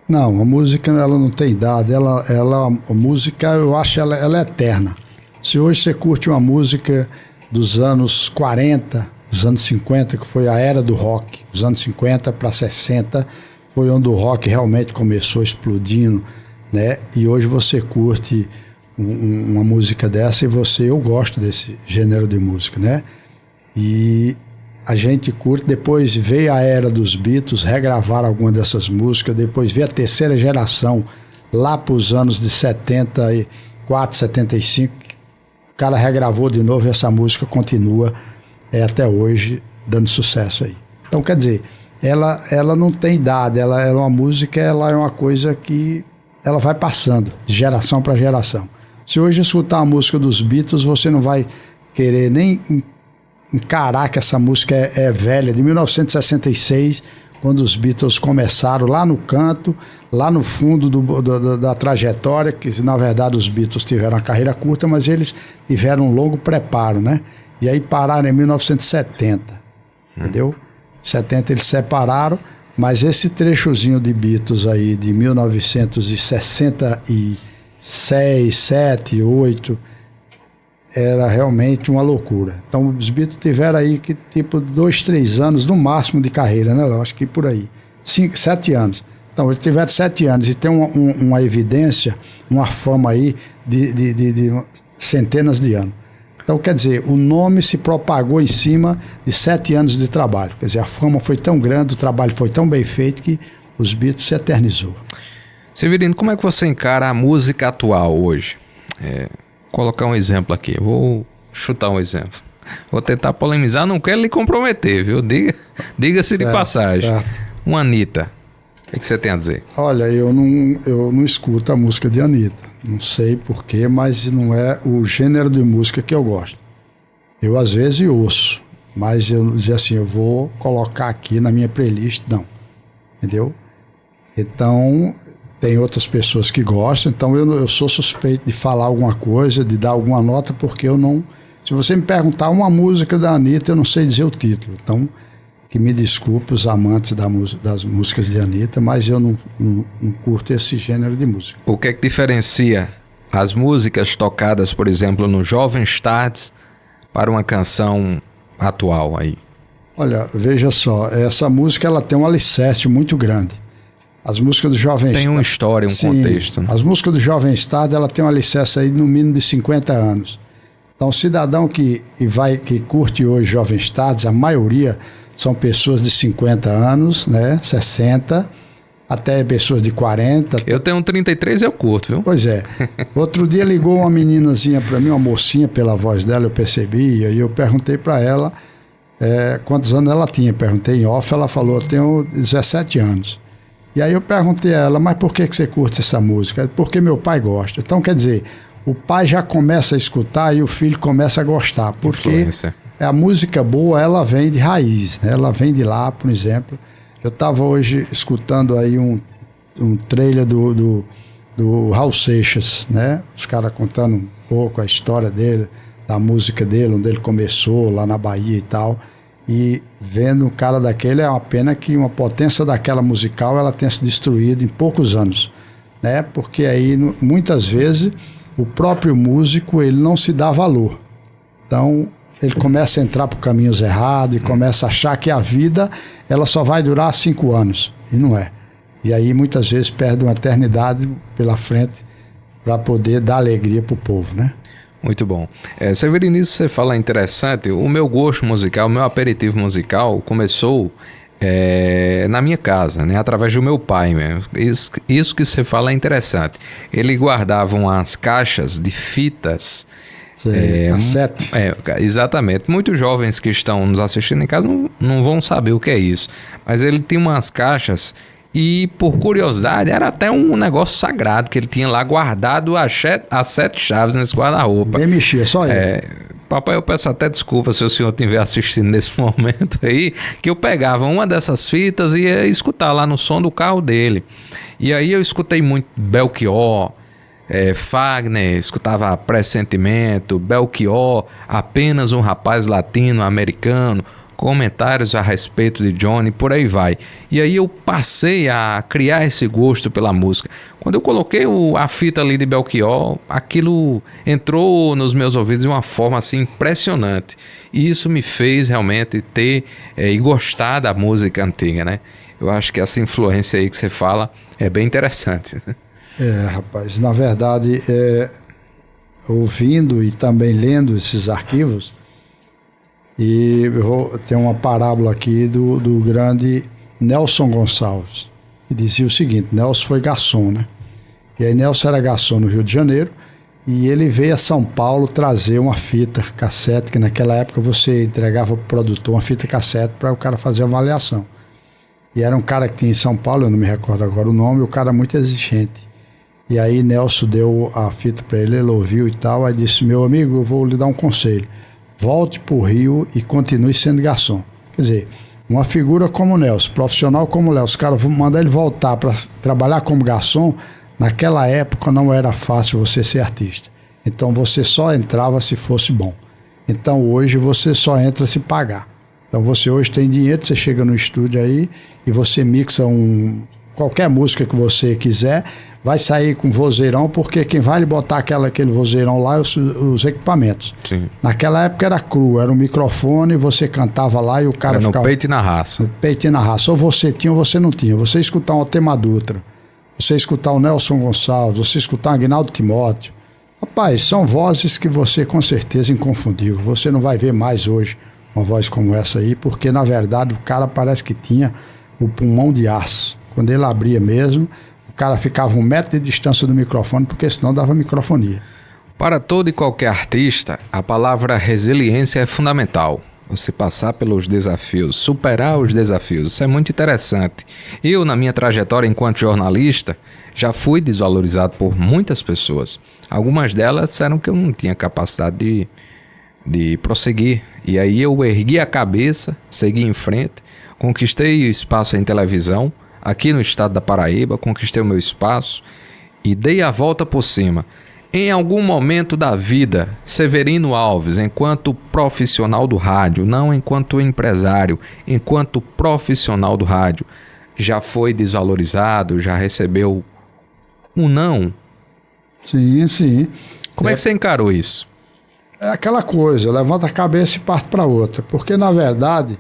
Não, a música ela não tem idade, a música eu acho ela é eterna. Se hoje você curte uma música dos anos 40, dos anos 50, que foi a era do rock, dos anos 50 para 60, foi onde o rock realmente começou explodindo, né? E hoje você curte uma música dessa e eu gosto desse gênero de música, né? E a gente curte, depois veio a era dos Beatles, regravaram alguma dessas músicas, depois veio a terceira geração, lá para os anos de 74, 75, o cara regravou de novo e essa música continua até hoje dando sucesso aí. Então, quer dizer, ela não tem idade, ela é uma música, ela é uma coisa que ela vai passando de geração para geração. Se hoje escutar a música dos Beatles, você não vai querer nem encarar que essa música é velha, de 1966, quando os Beatles começaram lá no canto, lá no fundo da trajetória, que na verdade os Beatles tiveram uma carreira curta, mas eles tiveram um longo preparo, né? E aí pararam em 1970, entendeu? Em 70 eles separaram, mas esse trechozinho de Beatles aí de 1966, 7, 8, era realmente uma loucura. Então os Beatles tiveram aí que tipo 2, 3 anos no máximo de carreira, né? Eu acho que por aí, 5, 7 anos. Então eles tiveram 7 anos e tem uma evidência, uma fama aí de centenas de anos. Então, quer dizer, o nome se propagou em cima de 7 anos de trabalho. Quer dizer, a fama foi tão grande, o trabalho foi tão bem feito que os Beatles se eternizou. Severino, como é que você encara a música atual hoje? Colocar um exemplo aqui, vou chutar um exemplo. Vou tentar polemizar, não quero lhe comprometer, viu? Diga-se de passagem. Certo. Uma Anitta, o que você tem a dizer? Olha, eu não escuto a música de Anitta. Não sei porquê, mas não é o gênero de música que eu gosto. Eu às vezes ouço, mas eu dizer assim, eu vou colocar aqui na minha playlist, não. Entendeu? Então, tem outras pessoas que gostam, então eu sou suspeito de falar alguma coisa, de dar alguma nota, porque eu não... Se você me perguntar uma música da Anitta, eu não sei dizer o título. Então, que me desculpe os amantes das músicas de Anitta, mas eu não curto esse gênero de música. O que é que diferencia as músicas tocadas, por exemplo, no Jovens Tardes para uma canção atual aí? Olha, veja só, essa música ela tem um alicerce muito grande. As músicas do Jovem Tarde... Tem uma história, um contexto. Né? As músicas do Jovem Tarde, ela tem um alicerce aí no mínimo de 50 anos. Então, o cidadão que curte hoje Jovens Tardes, a maioria são pessoas de 50 anos, né? 60, até pessoas de 40. Eu tenho 33 e eu curto, viu? Pois é. Outro dia ligou uma meninazinha para mim, uma mocinha, pela voz dela, eu percebi, e aí eu perguntei para ela quantos anos ela tinha. Perguntei em off, ela falou, eu tenho 17 anos. E aí eu perguntei a ela, mas por que você curte essa música? Porque meu pai gosta. Então, quer dizer, o pai já começa a escutar e o filho começa a gostar, porque... Influência. A música boa, ela vem de raiz, né? Ela vem de lá, por exemplo. Eu estava hoje escutando aí um trailer do Raul Seixas, né? Os caras contando um pouco a história dele, da música dele, onde ele começou, lá na Bahia e tal. E vendo um cara daquele, é uma pena que uma potência daquela musical, ela tenha se destruído em poucos anos, né? Porque aí, muitas vezes, o próprio músico, ele não se dá valor. Então... ele começa a entrar por caminhos errados e começa a achar que a vida ela só vai durar 5 anos. E não é. E aí muitas vezes perde uma eternidade pela frente para poder dar alegria para o povo, né? Muito bom. Severino, isso você fala interessante. O meu gosto musical, o meu aperitivo musical começou na minha casa, né? Através do meu pai mesmo. Isso que você fala é interessante. Ele guardava umas caixas de fitas. Cassete. Exatamente. Muitos jovens que estão nos assistindo em casa não vão saber o que é isso. Mas ele tinha umas caixas e, por curiosidade, era até um negócio sagrado que ele tinha lá guardado as 7 chaves nesse guarda-roupa. Nem mexia, só ele. Papai, eu peço até desculpa se o senhor estiver assistindo nesse momento aí, que eu pegava uma dessas fitas e ia escutar lá no som do carro dele. E aí eu escutei muito Belchior, Fagner, escutava Pressentimento, Belchior, Apenas um Rapaz Latino-Americano, comentários a respeito de Johnny, por aí vai. E aí eu passei a criar esse gosto pela música. Quando eu coloquei a fita ali de Belchior, aquilo entrou nos meus ouvidos de uma forma assim impressionante. E isso me fez realmente ter e gostar da música antiga, né? Eu acho que essa influência aí que você fala é bem interessante. Rapaz, na verdade, ouvindo e também lendo esses arquivos, e eu tenho uma parábola aqui do grande Nelson Gonçalves, que dizia o seguinte: Nelson foi garçom, né? E aí Nelson era garçom no Rio de Janeiro, e ele veio a São Paulo trazer uma fita cassete, que naquela época você entregava para o produtor uma fita cassete para o cara fazer a avaliação. E era um cara que tinha em São Paulo, eu não me recordo agora o nome, o cara muito exigente. E aí Nelson deu a fita para ele ouviu e tal, aí disse: meu amigo, eu vou lhe dar um conselho. Volte para o Rio e continue sendo garçom. Quer dizer, uma figura como o Nelson, profissional como o Nelson, os caras vão mandar ele voltar para trabalhar como garçom. Naquela época não era fácil você ser artista. Então você só entrava se fosse bom. Então hoje você só entra se pagar. Então você hoje tem dinheiro, você chega no estúdio aí e você mixa qualquer música que você quiser, vai sair com vozeirão, porque quem vai lhe botar aquele vozeirão lá é os equipamentos. Sim. Naquela época era cru, era um microfone, você cantava lá e o cara era ficava... no peito e na raça. No peito e na raça. Ou você tinha ou você não tinha. Você escutar um Otema Dutra, você escutar o Nelson Gonçalves, você escutar o Aguinaldo Timóteo. Rapaz, são vozes que você com certeza inconfundível. Você não vai ver mais hoje uma voz como essa aí, porque na verdade o cara parece que tinha o pulmão de aço. Quando ele abria mesmo, o cara ficava 1 metro de distância do microfone, porque senão dava microfonia. Para todo e qualquer artista, a palavra resiliência é fundamental. Você passar pelos desafios, superar os desafios, isso é muito interessante. Eu, na minha trajetória enquanto jornalista, já fui desvalorizado por muitas pessoas. Algumas delas disseram que eu não tinha capacidade de prosseguir. E aí eu ergui a cabeça, segui em frente, conquistei espaço em televisão, aqui no estado da Paraíba, conquistei o meu espaço e dei a volta por cima. Em algum momento da vida, Severino Alves, enquanto profissional do rádio, não enquanto empresário, enquanto profissional do rádio, já foi desvalorizado, já recebeu um não? Sim, sim. Como é que você encarou isso? É aquela coisa, levanta a cabeça e parte para outra, porque na verdade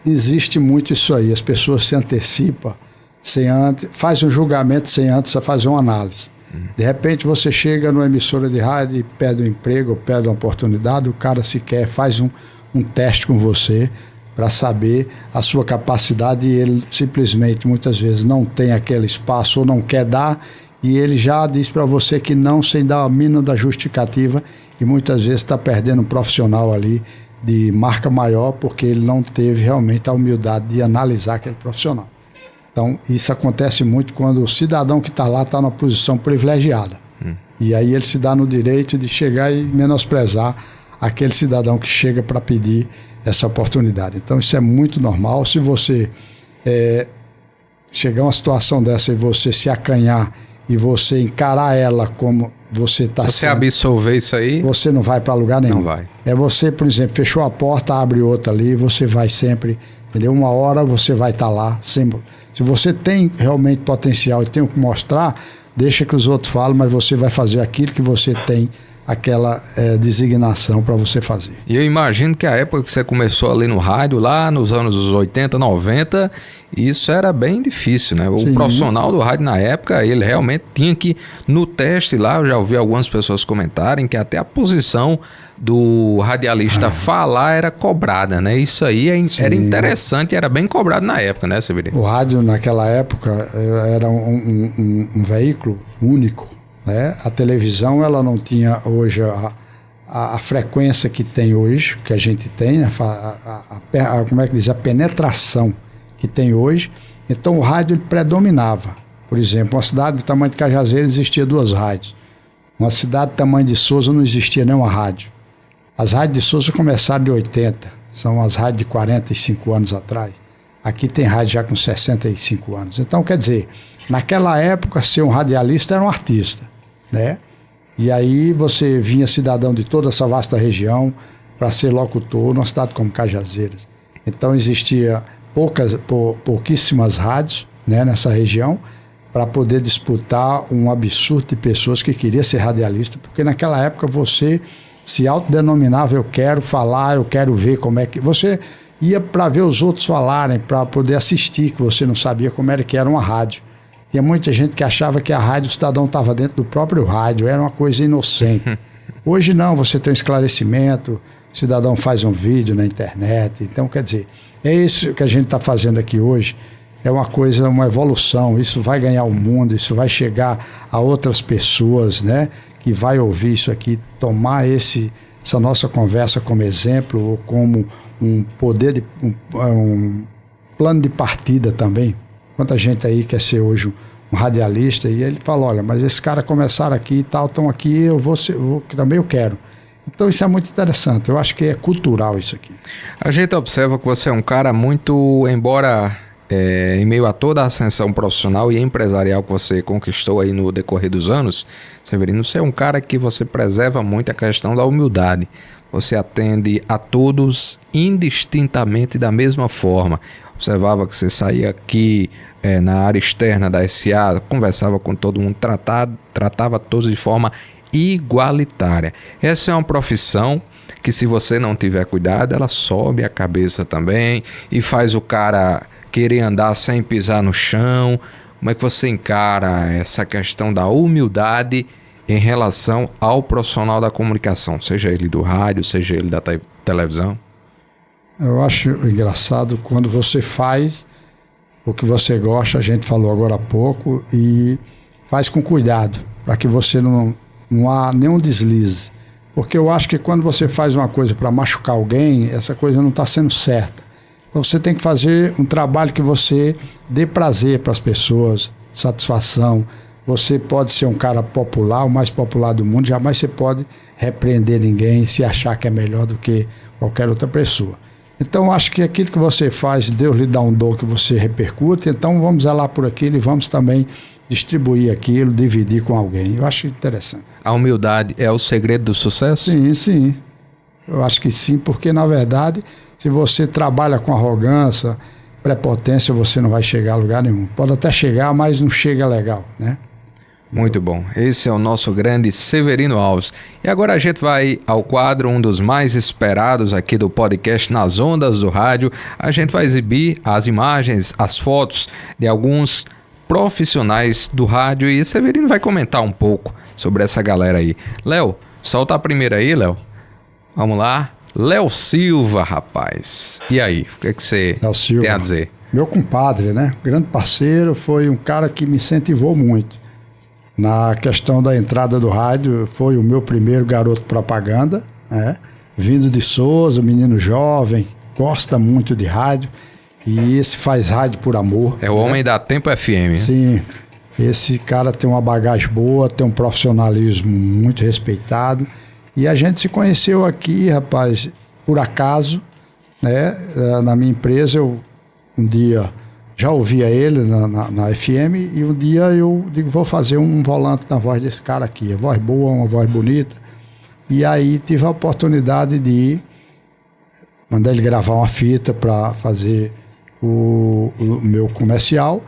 existe muito isso aí, as pessoas se antecipam, faz um julgamento sem antes fazer uma análise. De repente você chega numa emissora de rádio e pede um emprego, ou pede uma oportunidade, o cara sequer faz um teste com você para saber a sua capacidade e ele simplesmente muitas vezes não tem aquele espaço ou não quer dar e ele já diz para você que não, sem dar a mínima da justificativa, e muitas vezes está perdendo um profissional ali de marca maior porque ele não teve realmente a humildade de analisar aquele profissional. Então, isso acontece muito quando o cidadão que está lá está numa posição privilegiada. E aí ele se dá no direito de chegar e menosprezar aquele cidadão que chega para pedir essa oportunidade. Então, isso é muito normal. Se você chegar a uma situação dessa e você se acanhar e você encarar ela como você está sendo... Você absolver isso aí... Você não vai para lugar nenhum. Não vai. É você, por exemplo, fechou a porta, abre outra ali, você vai sempre... Entendeu? Uma hora você vai estar lá, sempre... Se você tem realmente potencial e tem o que mostrar, deixa que os outros falem, mas você vai fazer aquilo que você tem aquela designação para você fazer. E eu imagino que a época que você começou ali no rádio, lá nos anos 80, 90, isso era bem difícil, né? O Sim. profissional do rádio na época, ele realmente tinha que, no teste lá, eu já ouvi algumas pessoas comentarem que até a posição do radialista falar era cobrada, né? Isso aí era interessante, era bem cobrado na época, né, Severino? O rádio naquela época era um veículo único, né? A televisão, ela não tinha hoje a frequência que tem hoje, que a gente tem, como é que diz, a penetração que tem hoje. Então o rádio ele predominava. Por exemplo, uma cidade do tamanho de Cajazeiras existia 2 rádios. Uma cidade do tamanho de Souza não existia nenhuma rádio. As rádios de Souza começaram de 80, são as rádios de 45 anos atrás. Aqui tem rádio já com 65 anos. Então, quer dizer, naquela época, ser um radialista era um artista, né? E aí você vinha cidadão de toda essa vasta região para ser locutor numa cidade como Cajazeiras. Então, existia pouquíssimas rádios, né, nessa região, para poder disputar um absurdo de pessoas que queriam ser radialista, porque naquela época você se autodenominava, eu quero falar, eu quero ver como é que... Você ia para ver os outros falarem, para poder assistir, que você não sabia como era que era uma rádio. Tinha muita gente que achava que a rádio, o cidadão estava dentro do próprio rádio, era uma coisa inocente. Hoje não, você tem um esclarecimento, o cidadão faz um vídeo na internet. Então, quer dizer, é isso que a gente está fazendo aqui hoje. É uma coisa, uma evolução, isso vai ganhar o mundo, isso vai chegar a outras pessoas, né? Que vai ouvir isso aqui, tomar essa nossa conversa como exemplo, ou como um plano de partida também. Quanta gente aí quer ser hoje um radialista, e ele fala, olha, mas esses caras começaram aqui e tal, estão aqui, também eu quero. Então isso é muito interessante, eu acho que é cultural isso aqui. A gente observa que você é um cara muito, embora em meio a toda a ascensão profissional e empresarial que você conquistou aí no decorrer dos anos, Severino, você é um cara que você preserva muito a questão da humildade. Você atende a todos indistintamente da mesma forma. Observava que você saía aqui na área externa da SA, conversava com todo mundo, tratava todos de forma igualitária. Essa é uma profissão que, se você não tiver cuidado, ela sobe a cabeça também e faz o cara querer andar sem pisar no chão. Como é que você encara essa questão da humildade em relação ao profissional da comunicação, seja ele do rádio, seja ele da televisão? Eu acho engraçado quando você faz o que você gosta, a gente falou agora há pouco, e faz com cuidado, para que você não há nenhum deslize. Porque eu acho que quando você faz uma coisa para machucar alguém, essa coisa não está sendo certa. Então você tem que fazer um trabalho que você dê prazer para as pessoas, satisfação. Você pode ser um cara popular, o mais popular do mundo, jamais você pode repreender ninguém, se achar que é melhor do que qualquer outra pessoa. Então, eu acho que aquilo que você faz, Deus lhe dá um dom que você repercute, então vamos zelar por aquilo e vamos também distribuir aquilo, dividir com alguém. Eu acho interessante. A humildade é o segredo do sucesso? Sim, sim. Eu acho que sim, porque, na verdade, se você trabalha com arrogância, prepotência, você não vai chegar a lugar nenhum. Pode até chegar, mas não chega legal, né? Muito bom. Esse é o nosso grande Severino Alves. E agora a gente vai ao quadro, um dos mais esperados aqui do podcast Nas Ondas do Rádio. A gente vai exibir as imagens, as fotos de alguns profissionais do rádio e Severino vai comentar um pouco sobre essa galera aí. Léo, solta a primeira aí, Léo. Vamos lá. Léo Silva, rapaz. E aí, o que é que você tem a dizer? Meu compadre, né? Grande parceiro, foi um cara que me incentivou muito. Na questão da entrada do rádio, foi o meu primeiro garoto propaganda, né? Vindo de Souza, menino jovem, gosta muito de rádio. E esse faz rádio por amor. É o homem da Tempo FM. Sim. Esse cara tem uma bagagem boa, tem um profissionalismo muito respeitado. E a gente se conheceu aqui, rapaz, por acaso, né? Na minha empresa, eu um dia já ouvia ele na FM e um dia eu digo, vou fazer um volante na voz desse cara aqui. A voz boa, uma voz bonita. E aí tive a oportunidade de mandar ele gravar uma fita para fazer o meu comercial.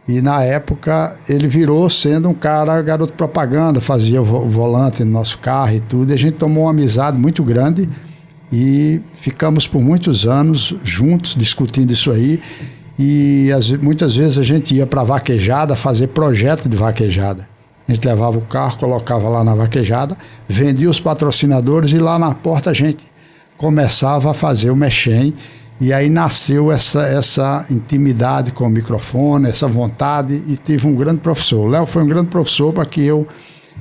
E na época ele virou sendo um cara, garoto propaganda, fazia o volante no nosso carro e tudo. E a gente tomou uma amizade muito grande e ficamos por muitos anos juntos discutindo isso aí. E muitas vezes a gente ia para vaquejada fazer projeto de vaquejada. A gente levava o carro, colocava lá na vaquejada, vendia os patrocinadores e lá na porta a gente começava a fazer o mexém. E aí nasceu essa intimidade com o microfone, essa vontade, e tive um grande professor. O Léo foi um grande professor para que eu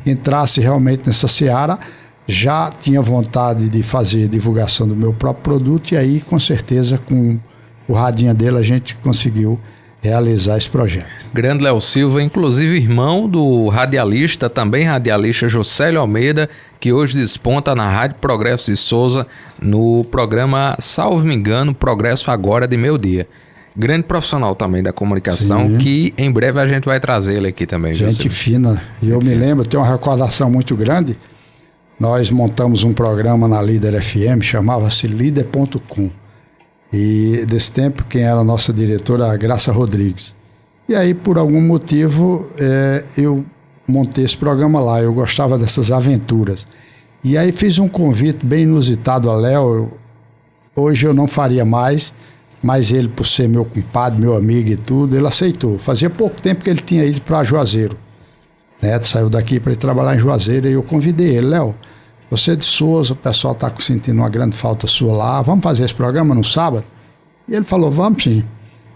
entrasse realmente nessa seara. Já tinha vontade de fazer divulgação do meu próprio produto, e aí com certeza com o radinho dele a gente conseguiu realizar esse projeto. Grande Léo Silva, inclusive irmão do radialista, também radialista Josélio Almeida, que hoje desponta na Rádio Progresso de Souza no programa, salvo me engano, Progresso Agora de Meio-Dia. Grande profissional também da comunicação, sim, que em breve a gente vai trazer ele aqui também. Gente fina. E eu me lembro, tenho uma recordação muito grande, nós montamos um programa na Líder FM, chamava-se Líder.com. E desse tempo, quem era a nossa diretora, a Graça Rodrigues. E aí, por algum motivo, eu montei esse programa lá. Eu gostava dessas aventuras. E aí fiz um convite bem inusitado a Léo. Hoje eu não faria mais, mas ele, por ser meu compadre, meu amigo e tudo, ele aceitou. Fazia pouco tempo que ele tinha ido para Juazeiro, né? Saiu daqui para ir trabalhar em Juazeiro e eu convidei ele. Léo, você é de Souza, o pessoal está sentindo uma grande falta sua lá, vamos fazer esse programa no sábado? E ele falou, vamos sim.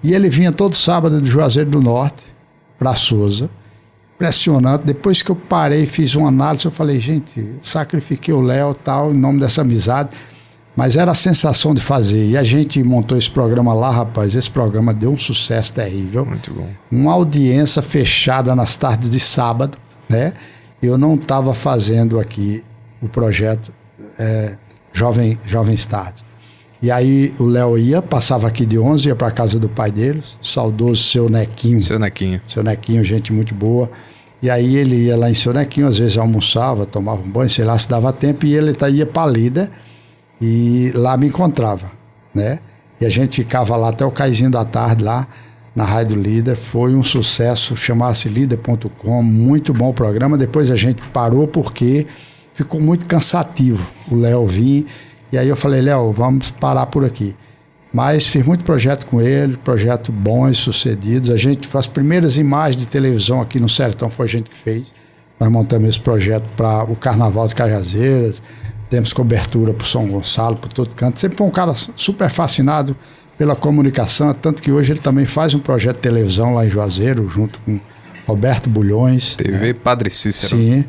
E ele vinha todo sábado de Juazeiro do Norte para Souza, impressionante. Depois que eu parei e fiz uma análise, eu falei, gente, sacrifiquei o Léo tal, em nome dessa amizade, mas era a sensação de fazer. E a gente montou esse programa lá, rapaz, esse programa deu um sucesso terrível. Muito bom. Uma audiência fechada nas tardes de sábado, né? Eu não estava fazendo aqui o projeto Jovens Tardes. E aí o Léo passava aqui de 11, ia para casa do pai deles, saudoso Seu Nequinho. Seu Nequinho. Seu Nequinho, gente muito boa. E aí ele ia lá em Seu Nequinho, às vezes almoçava, tomava um banho, sei lá, se dava tempo, e ele ia para a Líder e lá me encontrava, né? E a gente ficava lá até o caizinho da tarde lá na Rádio Líder. Foi um sucesso, chamava-se Líder.com, muito bom o programa. Depois a gente parou porque ficou muito cansativo o Léo vir, e aí eu falei, Léo, vamos parar por aqui. Mas fiz muito projeto com ele, projetos bons, sucedidos. A gente faz as primeiras imagens de televisão aqui no Sertão, foi a gente que fez. Nós montamos esse projeto para o Carnaval de Cajazeiras, temos cobertura para o São Gonçalo, por todo canto. Sempre foi um cara super fascinado pela comunicação, tanto que hoje ele também faz um projeto de televisão lá em Juazeiro, junto com Roberto Bulhões. TV Padre Cícero. Sim,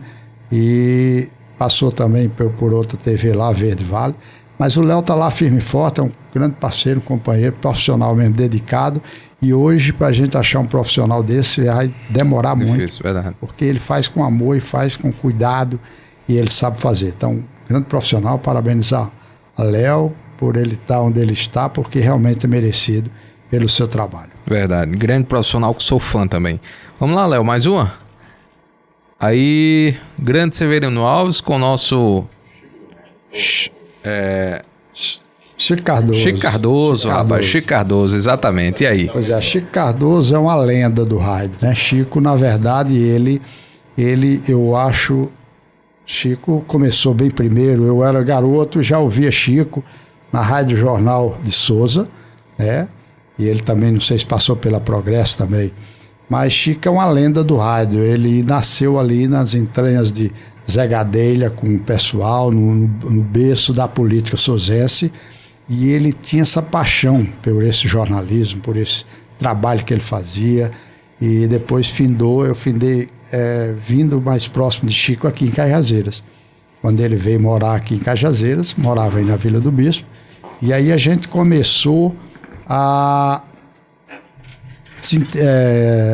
e passou também por outra TV lá, Verde Vale. Mas o Léo está lá firme e forte, é um grande parceiro, um companheiro, profissional mesmo, dedicado. E hoje, para a gente achar um profissional desse, vai demorar difícil, muito. Verdade. Porque ele faz com amor e faz com cuidado e ele sabe fazer. Então, grande profissional, parabenizar a Léo por ele estar onde ele está, porque realmente é merecido pelo seu trabalho. Verdade. Grande profissional que sou fã também. Vamos lá, Léo, mais uma? Aí, grande Severino Alves com o nosso Chico Cardoso. Chico Cardoso, rapaz. Chico Cardoso, exatamente. E aí? Pois é, Chico Cardoso é uma lenda do rádio, né? Chico, na verdade, ele eu acho, Chico começou bem primeiro. Eu era garoto, já ouvia Chico na Rádio Jornal de Souza, né? E ele também, não sei se passou pela Progresso também. Mas Chico é uma lenda do rádio. Ele nasceu ali nas entranhas de Zé Gadelha com o pessoal, no berço da política souzense. E ele tinha essa paixão por esse jornalismo, por esse trabalho que ele fazia. E depois eu findei vindo mais próximo de Chico aqui em Cajazeiras. Quando ele veio morar aqui em Cajazeiras, morava aí na Vila do Bispo. E aí a gente começou a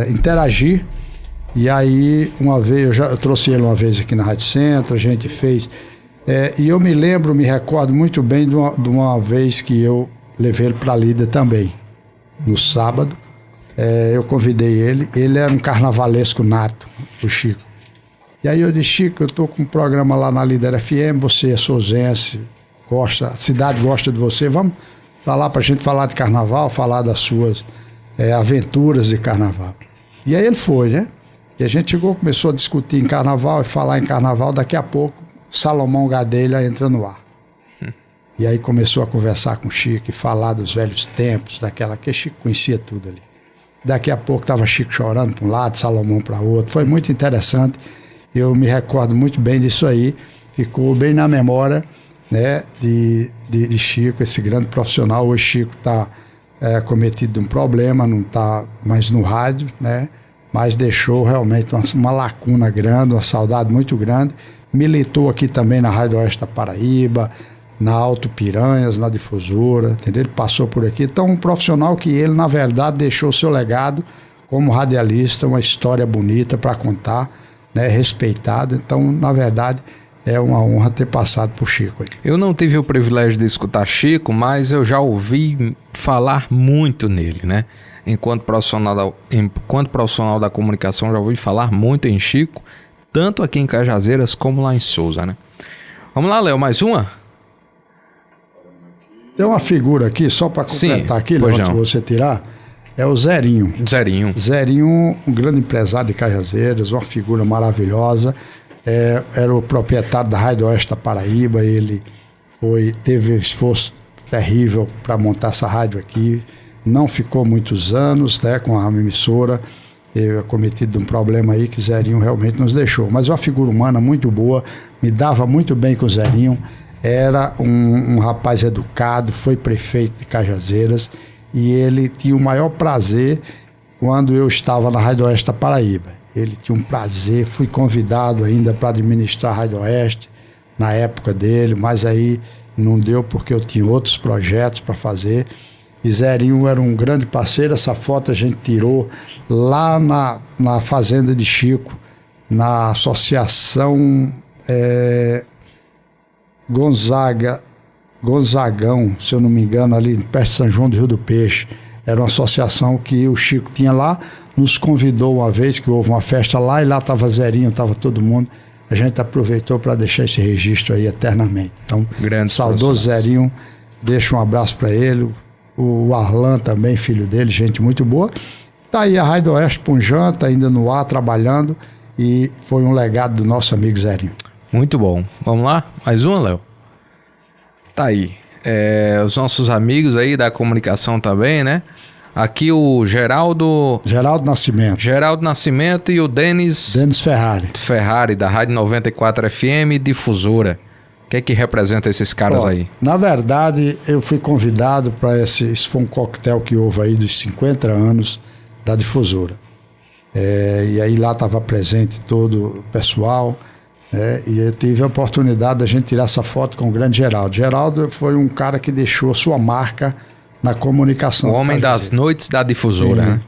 interagir. E aí, uma vez, eu trouxe ele uma vez aqui na Rádio Centro, a gente fez. E eu me recordo muito bem de uma vez que eu levei ele para a Líder também, no sábado. Eu convidei ele era um carnavalesco nato, o Chico. E aí eu disse, Chico, eu estou com um programa lá na Líder FM, você é souzense, a cidade gosta de você, vamos para lá para a gente falar de carnaval, falar das suas aventuras de carnaval. E aí ele foi, né? E a gente chegou, começou a discutir em carnaval e falar em carnaval. Daqui a pouco, Salomão Gadelha entra no ar. E aí começou a conversar com o Chico e falar dos velhos tempos, daquela que Chico conhecia tudo ali. Daqui a pouco estava Chico chorando para um lado, Salomão para outro. Foi muito interessante. Eu me recordo muito bem disso aí. Ficou bem na memória, né, de Chico, esse grande profissional. Hoje Chico está cometido de um problema, não está mais no rádio, né? Mas deixou realmente uma lacuna grande, uma saudade muito grande. Militou aqui também na Rádio Oeste da Paraíba, na Alto Piranhas, na Difusora, entendeu? Ele passou por aqui. Então, um profissional que ele, na verdade, deixou o seu legado como radialista, uma história bonita para contar, né? Respeitado. Então, na verdade, é uma honra ter passado por Chico aí. Eu não tive o privilégio de escutar Chico, mas eu já ouvi falar muito nele, né? Enquanto profissional da comunicação, já ouvi falar muito em Chico, tanto aqui em Cajazeiras como lá em Souza, né? Vamos lá, Léo, mais uma? Tem uma figura aqui, só para completar aqui, Léo, antes de você tirar, é o Zerinho. Zerinho, um grande empresário de Cajazeiras, uma figura maravilhosa. Era o proprietário da Rádio Oeste da Paraíba. Ele teve esforço terrível para montar essa rádio aqui. Não ficou muitos anos, né, com a emissora, cometido um problema aí que Zerinho realmente nos deixou. Mas uma figura humana muito boa, me dava muito bem com o Zerinho. Era um rapaz educado, foi prefeito de Cajazeiras e ele tinha o maior prazer quando eu estava na Rádio Oeste da Paraíba. Ele tinha um prazer, fui convidado ainda para administrar a Rádio Oeste na época dele, mas aí não deu porque eu tinha outros projetos para fazer. E Zerinho era um grande parceiro. Essa foto a gente tirou lá na fazenda de Chico, na associação Gonzagão, se eu não me engano, ali perto de São João do Rio do Peixe. Era uma associação que o Chico tinha lá, nos convidou uma vez, que houve uma festa lá, e lá estava Zerinho, estava todo mundo. A gente aproveitou para deixar esse registro aí eternamente. Então, saudoso Zerinho, deixa um abraço para ele. O Arlan também, filho dele, gente muito boa. Tá aí a Rádio Oeste Punjanta, ainda no ar, trabalhando, e foi um legado do nosso amigo Zerinho. Muito bom. Vamos lá? Mais uma, Léo? Tá aí. Os nossos amigos aí da comunicação também, né? Aqui o Geraldo Nascimento e o Denis Ferrari, da Rádio 94 FM Difusora. O que é que representa esses caras aí? Na verdade, eu fui convidado para esse foi um coquetel que houve aí dos 50 anos da Difusora. E aí lá estava presente todo o pessoal, e eu tive a oportunidade da gente tirar essa foto com o grande Geraldo. Geraldo foi um cara que deixou sua marca na comunicação. O homem das noites da Difusora, né?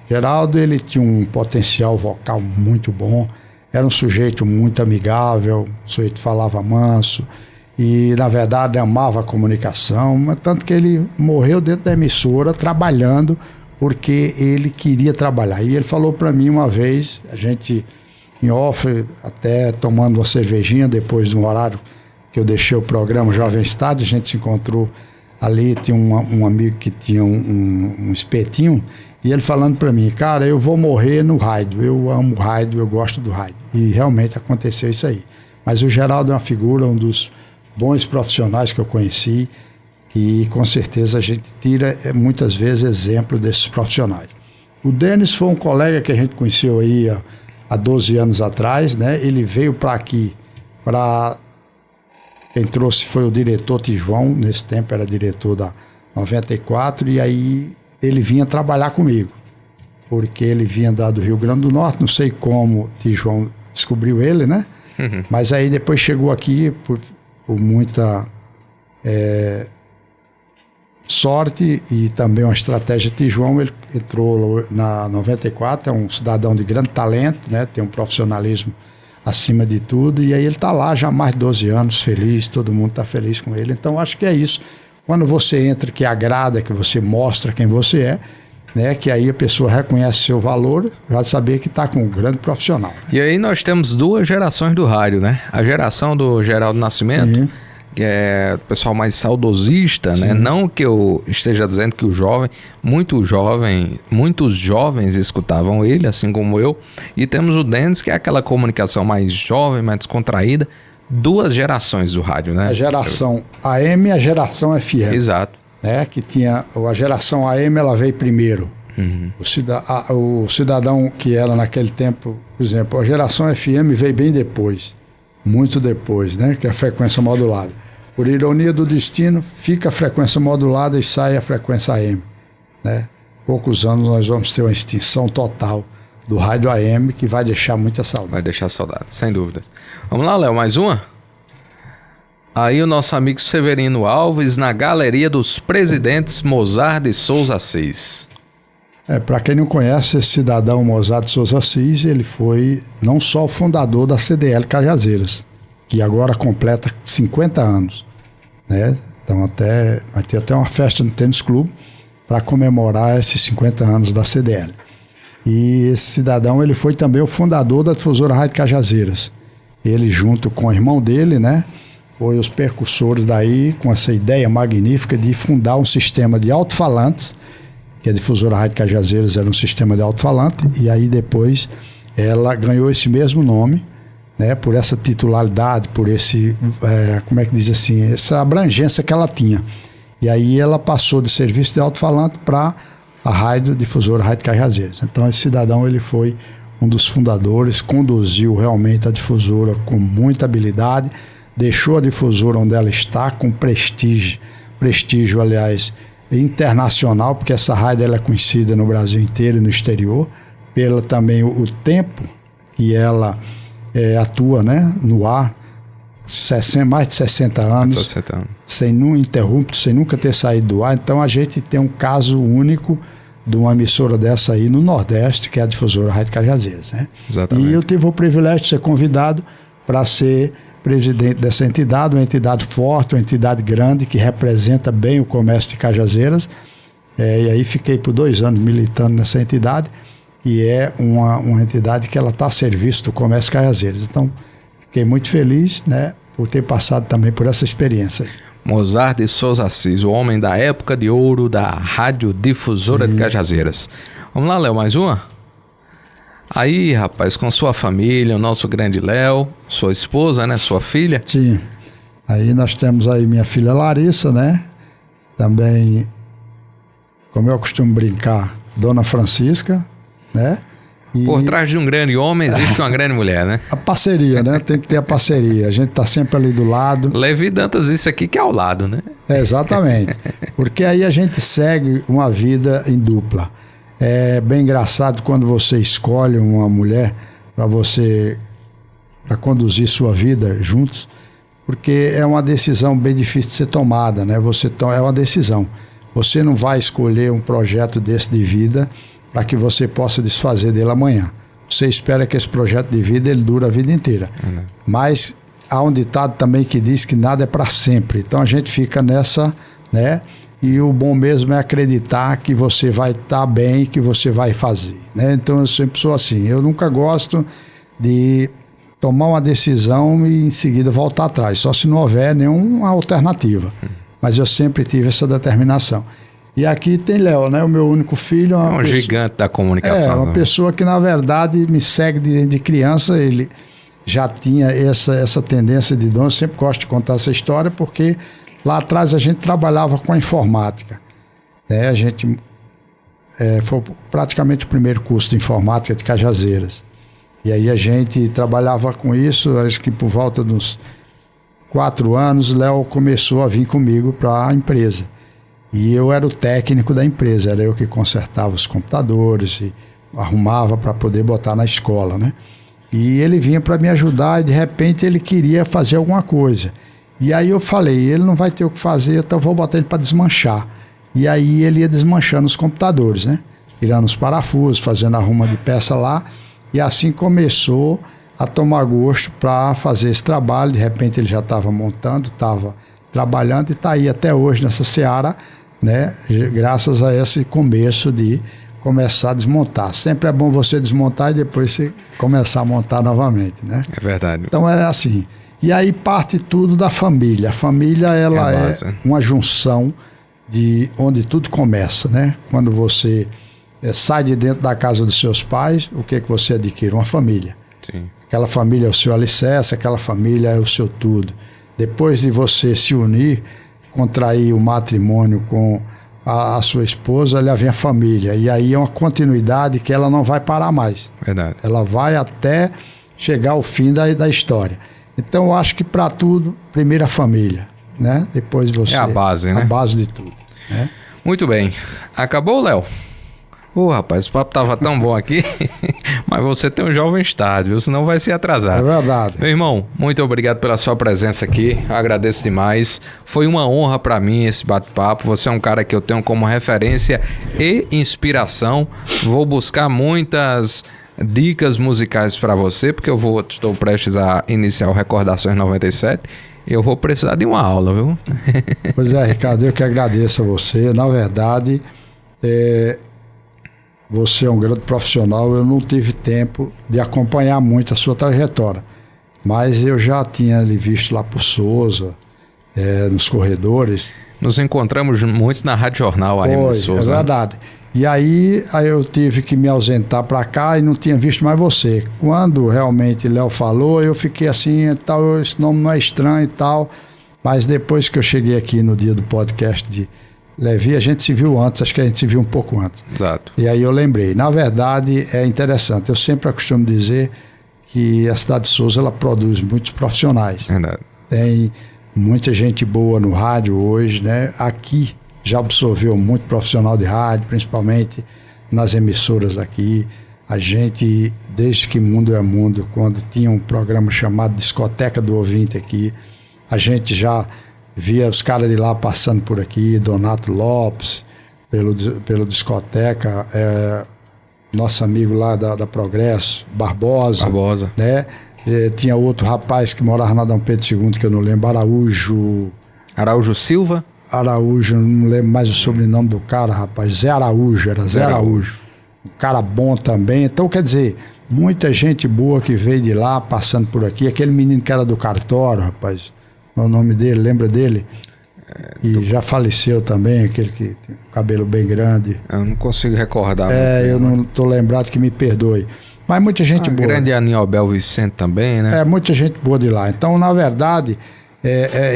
Geraldo, ele tinha um potencial vocal muito bom. Era um sujeito muito amigável, um sujeito que falava manso e, na verdade, amava a comunicação, mas tanto que ele morreu dentro da emissora trabalhando porque ele queria trabalhar. E ele falou para mim uma vez, a gente em off, até tomando uma cervejinha depois de um horário que eu deixei o programa Jovem Estado, a gente se encontrou ali, tinha um amigo que tinha um espetinho. E ele falando para mim, cara, eu vou morrer no rádio, eu amo o rádio, eu gosto do rádio. E realmente aconteceu isso aí. Mas o Geraldo é uma figura, um dos bons profissionais que eu conheci, e com certeza a gente tira muitas vezes exemplo desses profissionais. O Denis foi um colega que a gente conheceu aí há 12 anos atrás, né? Ele veio para aqui, quem trouxe foi o diretor Tijuão, nesse tempo era diretor da 94, e aí ele vinha trabalhar comigo, porque ele vinha do Rio Grande do Norte, não sei como Tijuão descobriu ele, né? Mas aí depois chegou aqui por muita sorte e também uma estratégia de Tijuão. Ele entrou na 94, é um cidadão de grande talento, né? Tem um profissionalismo acima de tudo, e aí ele está lá já há mais de 12 anos, feliz, todo mundo está feliz com ele. Então acho que é isso. Quando você entra, que agrada, que você mostra quem você é, né? Que aí a pessoa reconhece seu valor, vai saber que está com um grande profissional. E aí nós temos duas gerações do rádio, né? A geração do Geraldo Nascimento, que é o pessoal mais saudosista, né? Não que eu esteja dizendo que muitos jovens escutavam ele, assim como eu. E temos o Dance, que é aquela comunicação mais jovem, mais descontraída. Duas gerações do rádio, né? A geração AM e a geração FM. Exato. Né? Que tinha a geração AM, ela veio primeiro. O cidadão que era naquele tempo, por exemplo, a geração FM veio bem depois, muito depois, né? Que é a frequência modulada. Por ironia do destino, fica a frequência modulada e sai a frequência AM, né? Poucos anos nós vamos ter uma extinção total do rádio AM, que vai deixar muita saudade. Vai deixar saudade, sem dúvida. Vamos lá, Léo, mais uma? Aí o nosso amigo Severino Alves, na Galeria dos Presidentes Mozart de Souza Assis. Para quem não conhece, esse cidadão Mozart de Souza Assis, ele foi não só o fundador da CDL Cajazeiras, que agora completa 50 anos, né? Então vai ter até uma festa no Tênis Clube para comemorar esses 50 anos da CDL. E esse cidadão, ele foi também o fundador da difusora Rádio Cajazeiras. Ele, junto com o irmão dele, né, foi os percussores daí, com essa ideia magnífica de fundar um sistema de alto-falantes, que a difusora Rádio Cajazeiras era um sistema de alto-falante, e aí depois ela ganhou esse mesmo nome, né, por essa titularidade, por esse, como é que diz assim, essa abrangência que ela tinha. E aí ela passou de serviço de alto-falante para a rádio difusora Rádio Cajazeiras. Então esse cidadão, ele foi um dos fundadores, conduziu realmente a difusora com muita habilidade, deixou a difusora onde ela está, com prestígio, aliás, internacional, porque essa rádio ela é conhecida no Brasil inteiro e no exterior, pelo também o tempo que ela atua, né, no ar, mais de 60 anos, sem nenhum interrupto, sem nunca ter saído do ar. Então a gente tem um caso único de uma emissora dessa aí no Nordeste, que é a difusora Rádio Cajazeiras, né? Exatamente. E eu tive o privilégio de ser convidado para ser presidente dessa entidade, uma entidade forte, uma entidade grande, que representa bem o comércio de Cajazeiras. E aí fiquei por 2 anos militando nessa entidade, e é uma entidade que ela está a serviço do comércio de Cajazeiras. Então, fiquei muito feliz, né, por ter passado também por essa experiência. Mozart de Souza Assis, o homem da época de ouro da Rádio Difusora de Cajazeiras. Vamos lá, Léo, mais uma? Aí, rapaz, com sua família, o nosso grande Léo, sua esposa, né, sua filha? Sim. Aí nós temos aí minha filha Larissa, né? Também, como eu costumo brincar, Dona Francisca, né? E por trás de um grande homem existe uma grande mulher, né? a parceria, né? Tem que ter a parceria. A gente tá sempre ali do lado. Levi Dantas, isso aqui que é ao lado, né? Exatamente. Porque aí a gente segue uma vida em dupla. É bem engraçado quando você escolhe uma mulher para conduzir sua vida juntos, porque é uma decisão bem difícil de ser tomada, né? É uma decisão. Você não vai escolher um projeto desse de vida para que você possa desfazer dele amanhã. Você espera que esse projeto de vida ele dure a vida inteira. Mas há um ditado também que diz que nada é para sempre. Então a gente fica nessa, né? E o bom mesmo é acreditar que você vai estar bem, que você vai fazer, né? Então eu sempre sou assim. Eu nunca gosto de tomar uma decisão e em seguida voltar atrás, só se não houver nenhuma alternativa. Mas eu sempre tive essa determinação. E aqui tem Léo, né? O meu único filho. É um gigante da comunicação. É, uma pessoa que, na verdade, me segue de criança. Ele já tinha essa tendência de dono. Eu sempre gosto de contar essa história, porque lá atrás a gente trabalhava com a informática, né? A gente foi praticamente o primeiro curso de informática de Cajazeiras. E aí a gente trabalhava com isso, acho que por volta dos 4 anos, Léo começou a vir comigo para a empresa. E eu era o técnico da empresa, era eu que consertava os computadores e arrumava para poder botar na escola, né? E ele vinha para me ajudar e de repente ele queria fazer alguma coisa. E aí eu falei, ele não vai ter o que fazer, então eu vou botar ele para desmanchar. E aí ele ia desmanchando os computadores, né? Tirando os parafusos, fazendo arruma de peça lá. E assim começou a tomar gosto para fazer esse trabalho. De repente ele já estava montando, estava trabalhando e está aí até hoje nessa seara, né? Graças a esse começo de começar a desmontar. Sempre é bom você desmontar e depois você começar a montar novamente, né? É verdade. Então é assim. E aí parte tudo da família. A família, ela é uma junção de onde tudo começa, né? Quando você sai de dentro da casa dos seus pais, o que você adquire? Uma família. Sim. Aquela família é o seu alicerce, aquela família é o seu tudo. Depois de você se unir, contrair o matrimônio com a sua esposa, ali vem a família. E aí é uma continuidade que ela não vai parar mais. Verdade. Ela vai até chegar ao fim da história. Então eu acho que para tudo, primeiro a família, né? Depois você. É a base, né? A base de tudo. Né? Muito bem. Acabou, Léo? Rapaz, o papo tava tão bom aqui, mas você tem um jovem estado, viu? Senão vai se atrasar. É verdade. Meu irmão, muito obrigado pela sua presença aqui, eu agradeço demais. Foi uma honra para mim esse bate-papo. Você é um cara que eu tenho como referência e inspiração. Vou buscar muitas dicas musicais para você, porque estou prestes a iniciar o Recordações 97. Eu vou precisar de uma aula, viu? Pois é, Ricardo, eu que agradeço a você. Na verdade, você é um grande profissional. Eu não tive tempo de acompanhar muito a sua trajetória, mas eu já tinha lhe visto lá por Souza, nos corredores. Nos encontramos muito na Rádio Jornal aí em Souza. É verdade. E aí eu tive que me ausentar para cá e não tinha visto mais você. Quando realmente Léo falou, eu fiquei assim, tal, esse nome não é estranho e tal. Mas depois que eu cheguei aqui no dia do podcast de Levi, a gente se viu antes, acho que a gente se viu um pouco antes. Exato. E aí eu lembrei. Na verdade, é interessante. Eu sempre costumo dizer que a cidade de Souza, ela produz muitos profissionais. Verdade. Tem muita gente boa no rádio hoje, né? Aqui já absorveu muito profissional de rádio, principalmente nas emissoras aqui. A gente, desde que Mundo é Mundo, quando tinha um programa chamado Discoteca do Ouvinte aqui, a gente já via os caras de lá passando por aqui, Donato Lopes, pelo Discoteca, nosso amigo lá da Progresso, Barbosa. Né? Tinha outro rapaz que morava na Dom Pedro II, que eu não lembro, Araújo Silva? Araújo, não lembro mais o sobrenome do cara, rapaz. Zé Araújo, era Zé Araújo. Um cara bom também. Então, quer dizer, muita gente boa que veio de lá, passando por aqui. Aquele menino que era do cartório, rapaz. O nome dele, lembra dele? E já faleceu também, aquele que tem o cabelo bem grande. Eu não consigo recordar. Eu não estou lembrado, que me perdoe. Mas muita gente boa. Grande Aniobel Vicente também, né? Muita gente boa de lá. Então, na verdade,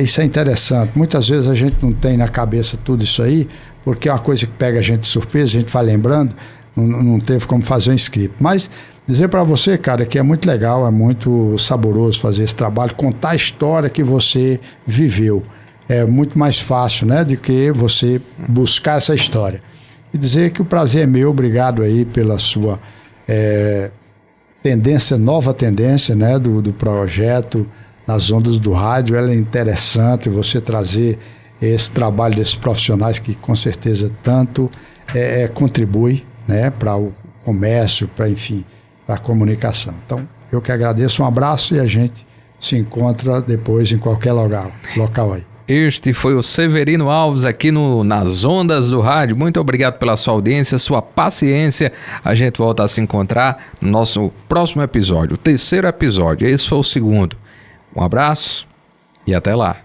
isso é interessante. Muitas vezes a gente não tem na cabeça tudo isso aí, porque é uma coisa que pega a gente de surpresa, a gente vai lembrando, não teve como fazer um script. Mas dizer para você, cara, que é muito legal, é muito saboroso fazer esse trabalho, contar a história que você viveu. É muito mais fácil, né, do que você buscar essa história. E dizer que o prazer é meu. Obrigado aí pela sua nova tendência, né, do projeto nas ondas do rádio. Ela é interessante você trazer esse trabalho desses profissionais que com certeza tanto contribui, né, para o comércio, para a comunicação. Então, eu que agradeço, um abraço, e a gente se encontra depois em qualquer local aí. Este foi o Severino Alves aqui nas ondas do rádio. Muito obrigado pela sua audiência, sua paciência. A gente volta a se encontrar no nosso próximo episódio, o 3º episódio. Esse foi o 2º. Um abraço e até lá.